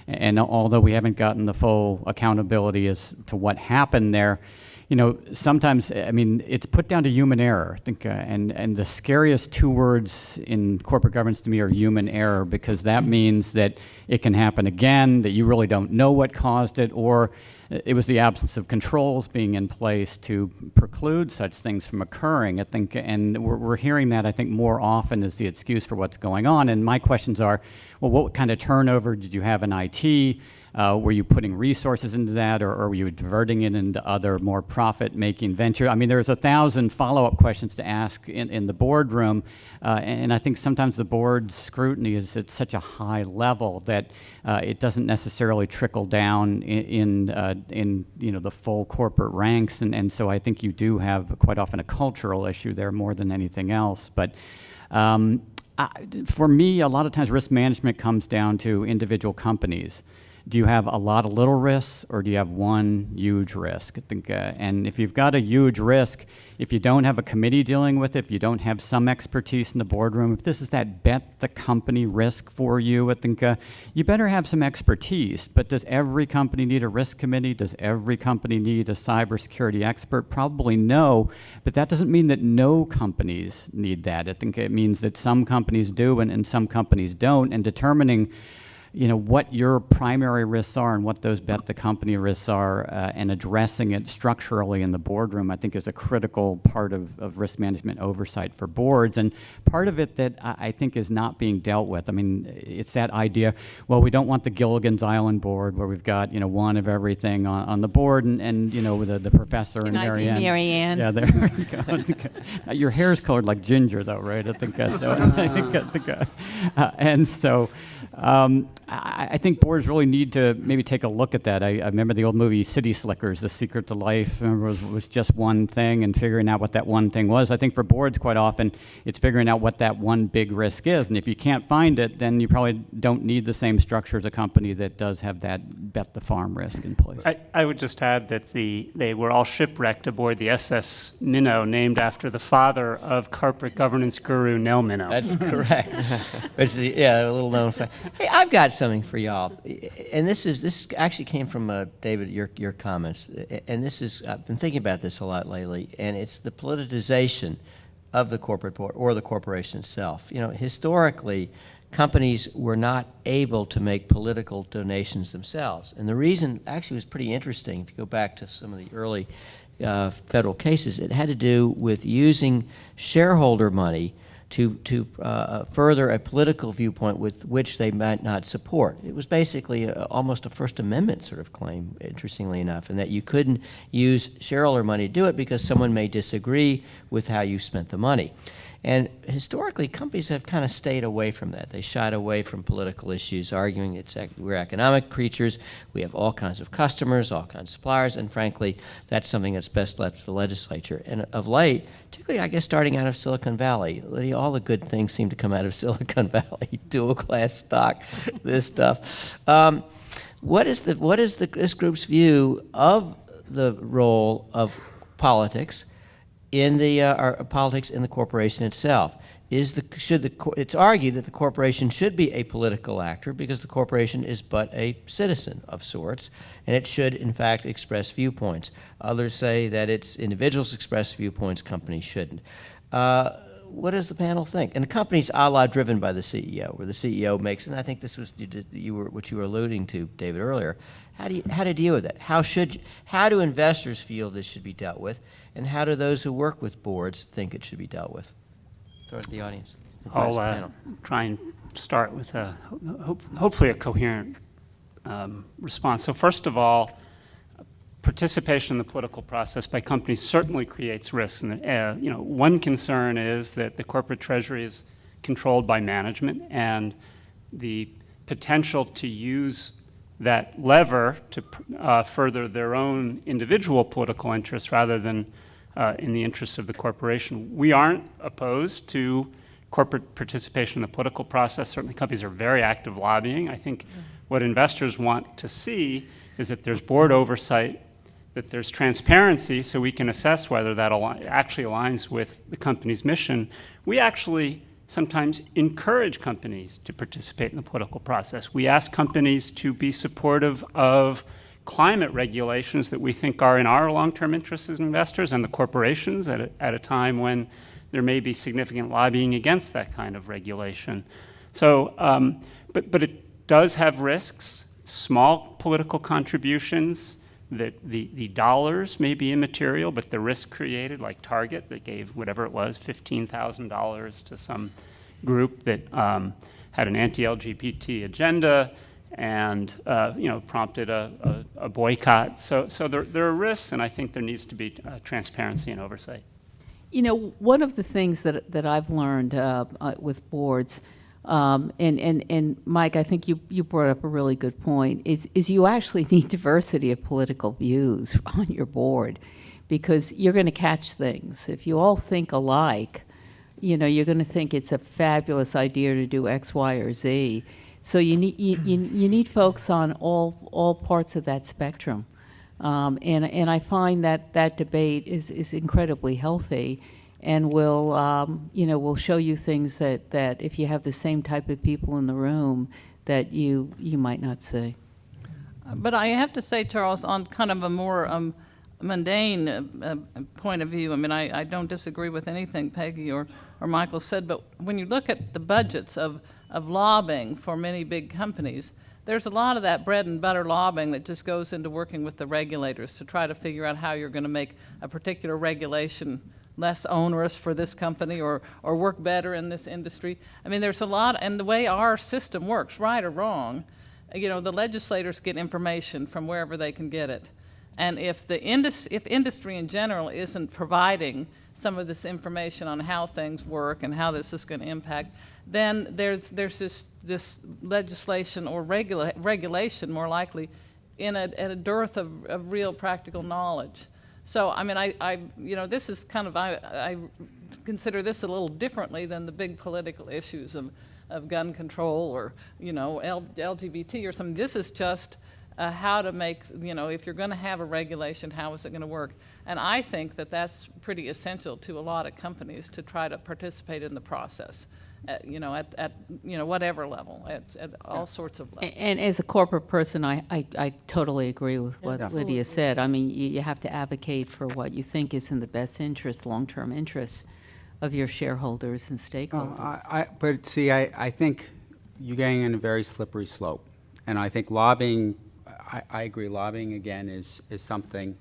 And although we haven't gotten the full accountability as to what happened there, you know, sometimes, I mean, it's put down to human error. I think, and the scariest 2 words in corporate governance to me are human error, because that means that it can happen again, that you really don't know what caused it, or it was the absence of controls being in place to preclude such things from occurring. I think, and we're hearing that, I think, more often as the excuse for what's going on. And my questions are, well, what kind of turnover did you have in IT? Were you putting resources into that, or were you diverting it into other more profit-making venture? I mean, there's 1,000 follow-up questions to ask in the boardroom, and I think sometimes the board's scrutiny is at such a high level that it doesn't necessarily trickle down in you know, the full corporate ranks, and so I think you do have quite often a cultural issue there more than anything else. But for me, a lot of times risk management comes down to individual companies. Do you have a lot of little risks, or do you have one huge risk? I think, and if you've got a huge risk, if you don't have a committee dealing with it, if you don't have some expertise in the boardroom, if this is that bet the company risk for you, I think you better have some expertise. But does every company need a risk committee? Does every company need a cybersecurity expert? Probably no, but that doesn't mean that no companies need that. I think it means that some companies do and some companies don't, and determining, you know, what your primary risks are and what those bet the company risks are, and addressing it structurally in the boardroom, I think, is a critical part of risk management oversight for boards. And part of it that I think is not being dealt with. I mean, it's that idea, well, we don't want the Gilligan's Island board where we've got, you know, one of everything on the board, and you know, the professor and Mary Ann. Mary Ann? Yeah, there you go. Your hair is colored like ginger, though, right? I think so. And so. I think boards really need to maybe take a look at that. I remember the old movie City Slickers, The Secret to Life, was just one thing, and figuring out what that one thing was. I think for boards, quite often, it's figuring out what that one big risk is. And if you can't find it, then you probably don't need the same structure as a company that does have that bet the farm risk in place. I would just add that they were all shipwrecked aboard the SS Minnow, named after the father of corporate governance guru Nell Minnow. That's correct. Which is, yeah, a little known fact. Hey, I've got something for y'all, and this actually came from David, your comments, and this is, I've been thinking about this a lot lately, and it's the politicization of the corporate board or the corporation itself. You know, historically, companies were not able to make political donations themselves, and the reason actually was pretty interesting. If you go back to some of the early federal cases, it had to do with using shareholder money to further a political viewpoint with which they might not support. It was basically almost a First Amendment sort of claim, interestingly enough, and that you couldn't use shareholder money to do it because someone may disagree with how you spent the money. And historically, companies have kind of stayed away from that. They shied away from political issues, arguing we're economic creatures, we have all kinds of customers, all kinds of suppliers, and frankly, that's something that's best left to the legislature. And of late, particularly, I guess, starting out of Silicon Valley, all the good things seem to come out of Silicon Valley, dual-class stock, this stuff. What is this group's view of the role of politics in the politics in the corporation itself? it's argued that the corporation should be a political actor because the corporation is but a citizen of sorts, and it should, in fact, express viewpoints. Others say that it's individuals express viewpoints, companies shouldn't. What does the panel think? And the company's a la driven by the CEO, where the CEO makes, and I think this was what you were alluding to, David, earlier. How to deal with that? How do investors feel this should be dealt with, and how do those who work with boards think it should be dealt with? Throw it to the audience. I'll try and start with hopefully a coherent response. So first of all, participation in the political process by companies certainly creates risks. And one concern is that the corporate treasury is controlled by management, and the potential to use that lever to further their own individual political interests rather than in the interests of the corporation. We aren't opposed to corporate participation in the political process. Certainly companies are very active lobbying. I think what investors want to see is that there's board oversight, that there's transparency so we can assess whether that actually aligns with the company's mission. We actually sometimes encourage companies to participate in the political process. We ask companies to be supportive of climate regulations that we think are in our long-term interests as investors and the corporations at a time when there may be significant lobbying against that kind of regulation. So, but it does have risks, small political contributions, that the dollars may be immaterial, but the risk created, like Target that gave whatever it was, $15,000 to some group that had an anti-LGBT agenda and prompted a boycott. So there are risks, and I think there needs to be transparency and oversight. One of the things that I've learned with boards, and Mike, I think you brought up a really good point, is you actually need diversity of political views on your board, because you're going to catch things. If you all think alike, you're going to think it's a fabulous idea to do X, Y, or Z. So you need folks on all parts of that spectrum. And I find that debate is incredibly healthy, and will show you things that if you have the same type of people in the room that you might not see. But I have to say, Charles, on kind of a more mundane point of view, I mean, I don't disagree with anything Peggy or Michael said, but when you look at the budgets of lobbying for many big companies, there's a lot of that bread and butter lobbying that just goes into working with the regulators to try to figure out how you're going to make a particular regulation less onerous for this company or work better in this industry. I mean, there's a lot, and the way our system works, right or wrong, the legislators get information from wherever they can get it. And if industry in general isn't providing some of this information on how things work and how this is going to impact, then there's this legislation or regulation more likely in a dearth of real practical knowledge. So, I mean, this is kind of, I consider this a little differently than the big political issues of gun control or, LGBT or something. This is just how to make, if you're going to have a regulation, how is it going to work? And I think that that's pretty essential to a lot of companies to try to participate in the process. At whatever level, at all sorts of levels. And as a corporate person, I totally agree with what Lydia said. I mean, you have to advocate for what you think is in the best interest, long-term interests of your shareholders and stakeholders. But see, I think you're getting in a very slippery slope. And I think lobbying, I agree, lobbying, again, is something,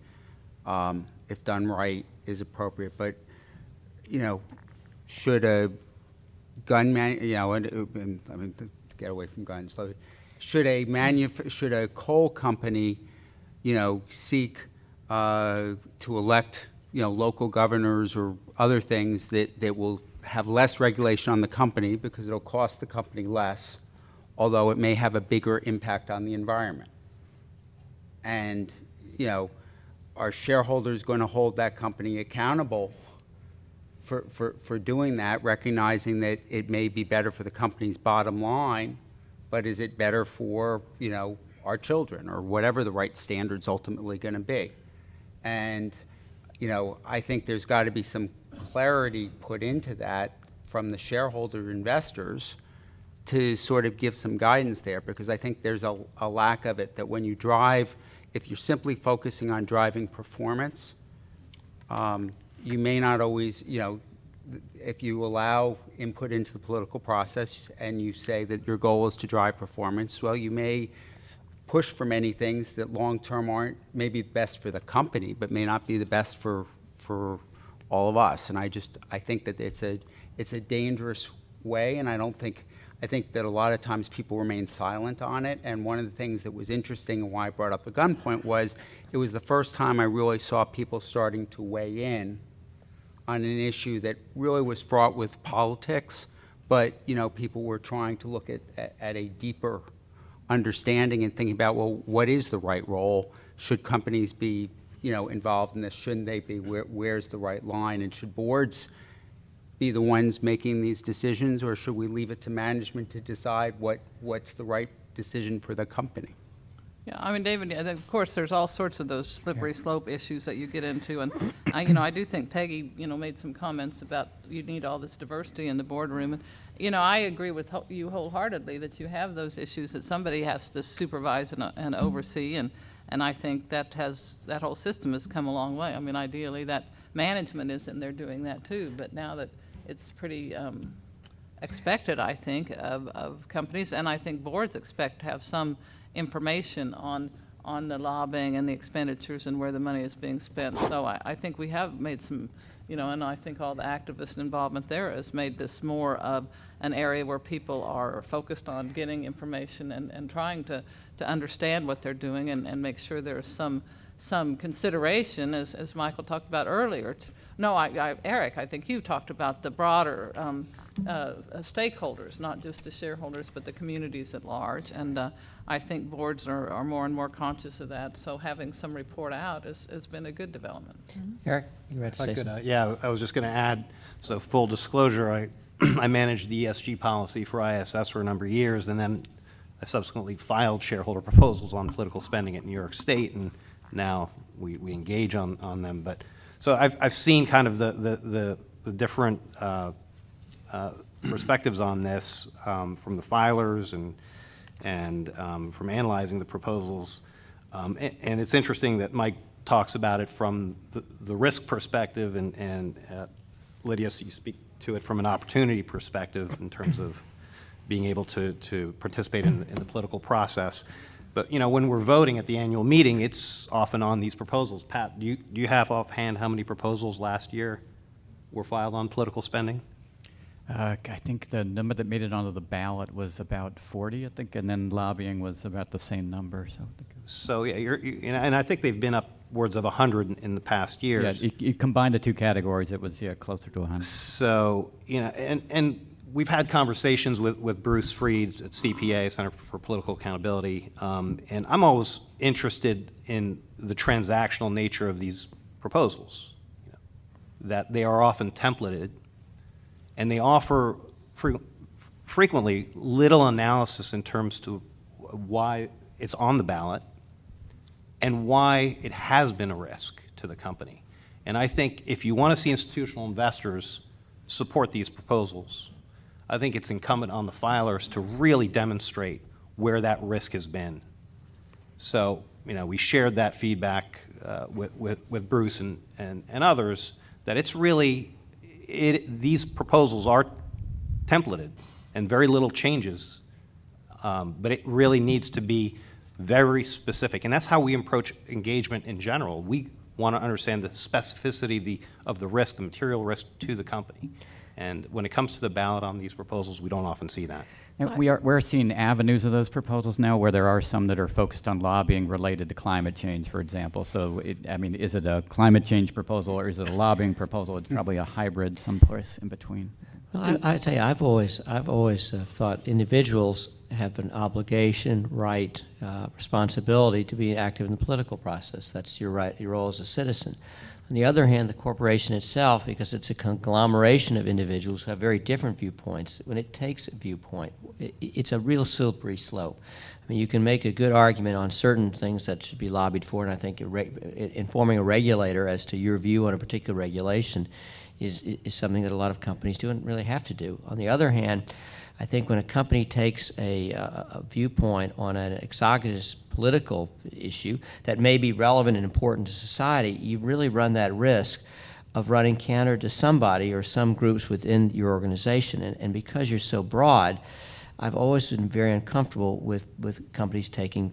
if done right, is appropriate. But, should a gunman, to get away from guns, should a coal company, seek to elect, local governors or other things that will have less regulation on the company because it'll cost the company less, although it may have a bigger impact on the environment? And, are shareholders going to hold that company accountable for doing that, recognizing that it may be better for the company's bottom line, but is it better for, our children or whatever the right standard's ultimately going to be? And, I think there's got to be some clarity put into that from the shareholder investors to sort of give some guidance there, because I think there's a lack of it, that when you drive, if you're simply focusing on driving performance, you may not always, if you allow input into the political process and you say that your goal is to drive performance, well, you may push for many things that long-term aren't maybe best for the company, but may not be the best for all of us. And I think that it's a dangerous way, and I think that a lot of times people remain silent on it. And one of the things that was interesting and why I brought up the gun point was it was the first time I really saw people starting to weigh in on an issue that really was fraught with politics, but people were trying to look at a deeper understanding and thinking about, well, what is the right role? Should companies be involved in this? Shouldn't they be? Where's the right line? And should boards be the ones making these decisions, or should we leave it to management to decide what's the right decision for the company? Yeah, I mean, David, of course, there's all sorts of those slippery slope issues that you get into, and I do think Peggy, made some comments about you need all this diversity in the boardroom, and I agree with you wholeheartedly that you have those issues that somebody has to supervise and oversee, and I think that whole system has come a long way. I mean, ideally, that management is in there doing that too, but now that it's pretty expected, I think, of companies, and I think boards expect to have some information on the lobbying and the expenditures and where the money is being spent. So I think we have made some, and I think all the activist involvement there has made this more of an area where people are focused on getting information and trying to understand what they're doing and make sure there's some consideration, as Michael talked about earlier. Eric, I think you talked about the broader stakeholders, not just the shareholders, but the communities at large. And I think boards are more and more conscious of that. So having some report out has been a good development. Eric, you ready to say something? Yeah, I was just going to add, so full disclosure, I managed the ESG policy for ISS for a number of years, and then I subsequently filed shareholder proposals on political spending at New York State, and now we engage on them. But so I've seen kind of the different perspectives on this from the filers and from analyzing the proposals. And it's interesting that Mike talks about it from the risk perspective, and Lydia, so you speak to it from an opportunity perspective in terms of being able to participate in the political process. But when we're voting at the annual meeting, it's often on these proposals. Pat, do you have offhand how many proposals last year were filed on political spending? I think the number that made it onto the ballot was about 40, I think, and then lobbying was about the same number. So yeah, and I think they've been upwards of 100 in the past years. Yeah, you combine the two categories, it was closer to 100. So and we've had conversations with Bruce Freed at CPA, Center for Political Accountability, and I'm always interested in the transactional nature of these proposals, that they are often templated, and they offer frequently little analysis in terms to why it's on the ballot and why it has been a risk to the company. And I think if you want to see institutional investors support these proposals, I think it's incumbent on the filers to really demonstrate where that risk has been. So, we shared that feedback with Bruce and others, that it's really, these proposals are templated and very little changes, but it really needs to be very specific. And that's how we approach engagement in general. We want to understand the specificity of the risk, the material risk to the company. And when it comes to the ballot on these proposals, we don't often see that. And we're seeing avenues of those proposals now where there are some that are focused on lobbying related to climate change, for example. So, is it a climate change proposal or is it a lobbying proposal? It's probably a hybrid someplace in between. Well, I tell you, I've always thought individuals have an obligation, right, responsibility to be active in the political process. That's your right, your role as a citizen. On the other hand, the corporation itself, because it's a conglomeration of individuals who have very different viewpoints, when it takes a viewpoint, it's a real slippery slope. I mean, you can make a good argument on certain things that should be lobbied for, and I think informing a regulator as to your view on a particular regulation is something that a lot of companies do and really have to do. On the other hand, I think when a company takes a viewpoint on an exogenous political issue that may be relevant and important to society, you really run that risk of running counter to somebody or some groups within your organization. And because you're so broad, I've always been very uncomfortable with companies taking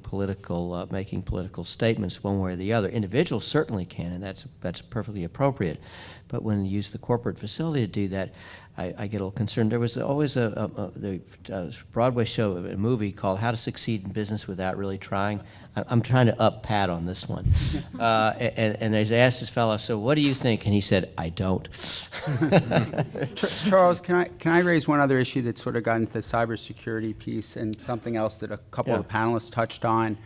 making political statements one way or the other. Individuals certainly can, and that's perfectly appropriate. But when you use the corporate facility to do that, I get a little concerned. There was always the Broadway show, a movie called How to Succeed in Business Without Really Trying. I'm trying to up Pat on this one. And they asked this fellow, so what do you think? And he said, I don't. Charles, can I raise one other issue that sort of got into the cybersecurity piece and something else that a couple of the panelists touched on?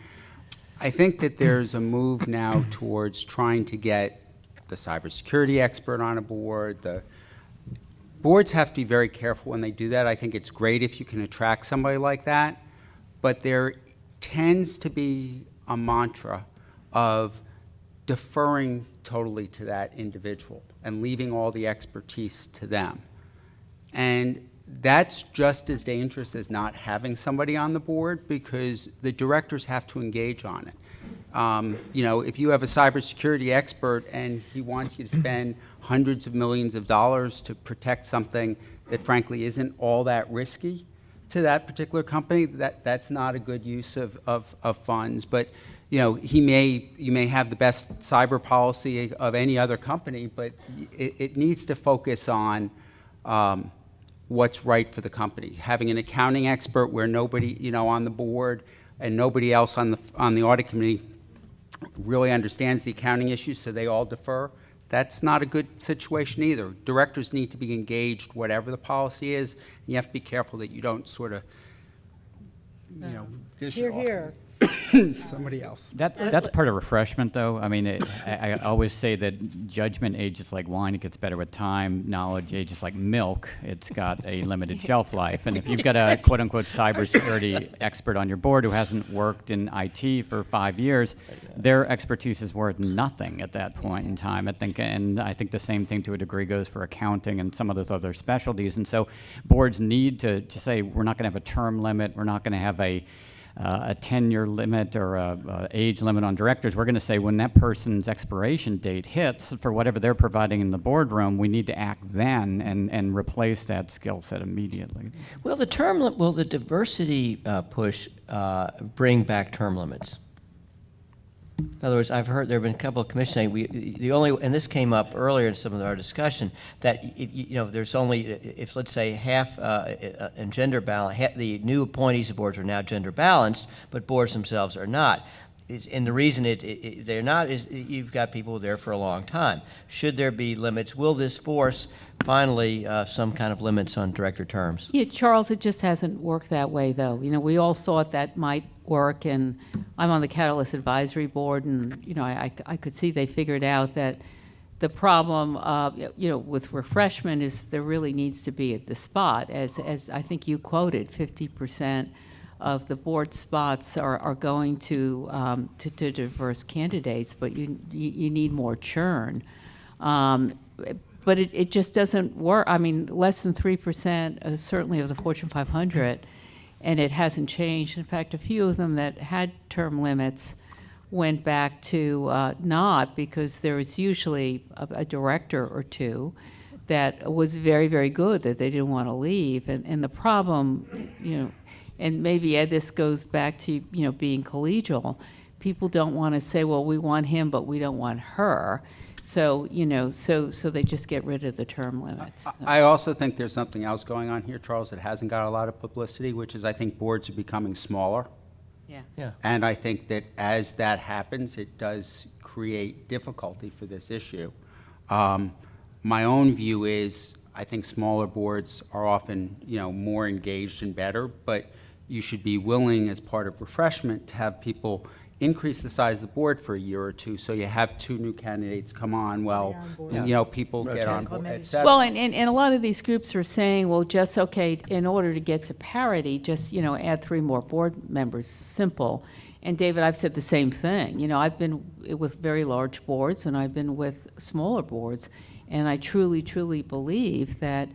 I think that there's a move now towards trying to get the cybersecurity expert on a board. The boards have to be very careful when they do that. I think it's great if you can attract somebody like that, but there tends to be a mantra of deferring totally to that individual and leaving all the expertise to them. And that's just as dangerous as not having somebody on the board, because the directors have to engage on it. If you have a cybersecurity expert and he wants you to spend hundreds of millions of dollars to protect something that frankly isn't all that risky to that particular company, that's not a good use of funds. But you may have the best cyber policy of any other company, but it needs to focus on what's right for the company. Having an accounting expert where nobody on the board and nobody else on the audit committee really understands the accounting issues, so they all defer. That's not a good situation either. Directors need to be engaged, whatever the policy is. And you have to be careful that you don't sort of, dish it off somebody else. That's part of refreshment, though. I mean, I always say that judgment ages like wine; it gets better with time. Knowledge ages like milk; it's got a limited shelf life. And if you've got a quote-unquote cybersecurity expert on your board who hasn't worked in IT for 5 years, their expertise is worth nothing at that point in time. And I think the same thing to a degree goes for accounting and some of those other specialties. And so, boards need to say we're not going to have a term limit. We're not going to have a tenure limit or a age limit on directors. We're going to say when that person's expiration date hits for whatever they're providing in the boardroom, we need to act then and replace that skill set immediately. Will the diversity push bring back term limits? In other words, I've heard there have been a couple of commissions saying and this came up earlier in some of our discussion, that there's only, if let's say half in gender balance, the new appointees of boards are now gender balanced, but boards themselves are not. And the reason they're not is you've got people there for a long time. Should there be limits? Will this force finally some kind of limits on director terms? Yeah, Charles, it just hasn't worked that way, though. We all thought that might work, and I'm on the Catalyst Advisory Board, and I could see they figured out that the problem, with refreshment is there really needs to be at the spot, as I think you quoted, 50% of the board spots are going to diverse candidates, but you need more churn. But it just doesn't work. I mean, less than 3% certainly of the Fortune 500, and it hasn't changed. In fact, a few of them that had term limits went back to not, because there was usually a director or two that was very, very good that they didn't want to leave. And the problem, and maybe, Ed, this goes back to, being collegial. People don't want to say, well, we want him, but we don't want her. So, so they just get rid of the term limits. I also think there's something else going on here, Charles, that hasn't got a lot of publicity, which is I think boards are becoming smaller. Yeah. And I think that as that happens, it does create difficulty for this issue. My own view is I think smaller boards are often, more engaged and better, but you should be willing, as part of refreshment, to have people increase the size of the board for a year or two, so you have 2 new candidates come on, people get on board, et cetera. Well, and a lot of these groups are saying, well, just, okay, in order to get to parity, just, add 3 more board members, simple. And David, I've said the same thing. I've been with very large boards and I've been with smaller boards, And I truly, truly believe that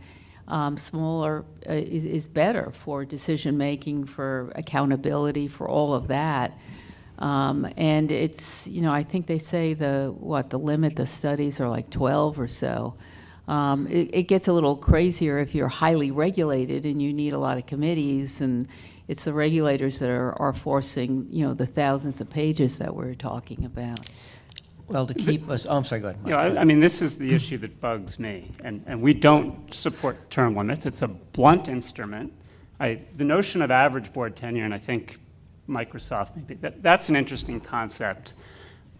smaller is better for decision-making, for accountability, for all of that. And it's, I think they say the limit, the studies are like 12 or so. It gets a little crazier if you're highly regulated and you need a lot of committees, and it's the regulators that are forcing, the thousands of pages that we're talking about. Well, to keep us, I'm sorry, go ahead, Mike. I mean, this is the issue that bugs me, and we don't support term limits. It's a blunt instrument. The notion of average board tenure, and I think Microsoft maybe, that's an interesting concept.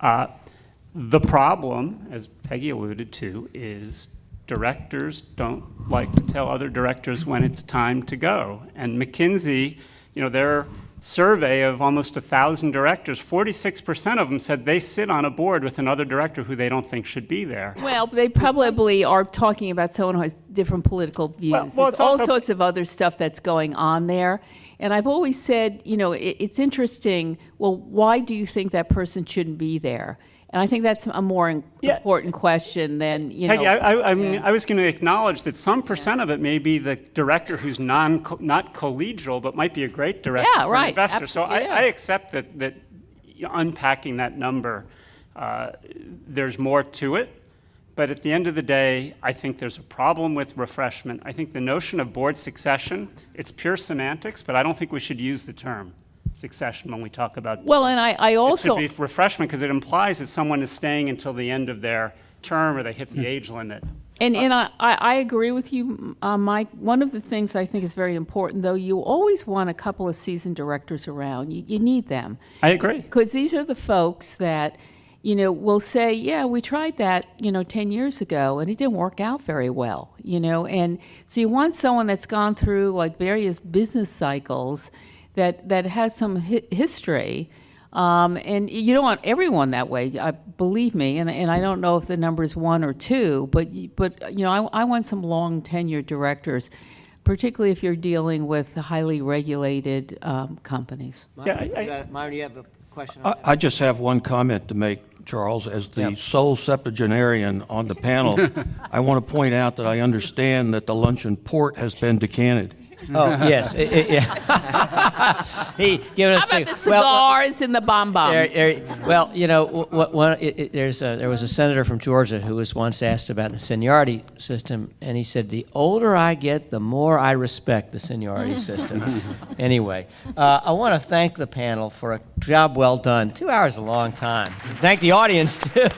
The problem, as Peggy alluded to, is directors don't like to tell other directors when it's time to go. And McKinsey, their survey of almost 1,000 directors, 46% of them said they sit on a board with another director who they don't think should be there. Well, they probably are talking about someone who has different political views. Well, There's it's all also- sorts of other stuff that's going on there. And I've always said, it's interesting, well, why do you think that person shouldn't be there? And I think that's a more important question than, Peggy, I mean, I was going to acknowledge that some percent of it may be the director who's not collegial, but might be a great director Yeah, for right. an investor. So Absolutely, yeah. I accept that unpacking that number, there's more to it. But at the end of the day, I think there's a problem with refreshment. I think the notion of board succession, it's pure semantics, but I don't think we should use the term succession when we talk about Well, and I also... It should be refreshment because it implies that someone is staying until the end of their term or they hit the age limit. And I agree with you, Mike. One of the things I think is very important, though, you always want a couple of seasoned directors around. You need them. I agree. Because these are the folks that, will say, yeah, we tried that, 10 years ago, and it didn't work out very well, And so you want someone that's gone through, like, various business cycles that has some history. And you don't want everyone that way, believe me, and I don't know if the number is 1 or 2, but I want some long tenured directors, particularly if you're dealing with highly regulated companies. Myron, you have a question on that? I just have one comment to make, Charles. As the sole septuagenarian on the panel, I want to point out that I understand that the luncheon port has been decanted. Oh, yes. He giving us How about the cigars and the bonbons? Well, there was a senator from Georgia who was once asked about the seniority system, and he said, "The older I get, the more I respect the seniority system." Anyway, I want to thank the panel for a job well done. 2 hours is a long time. Thank the audience too.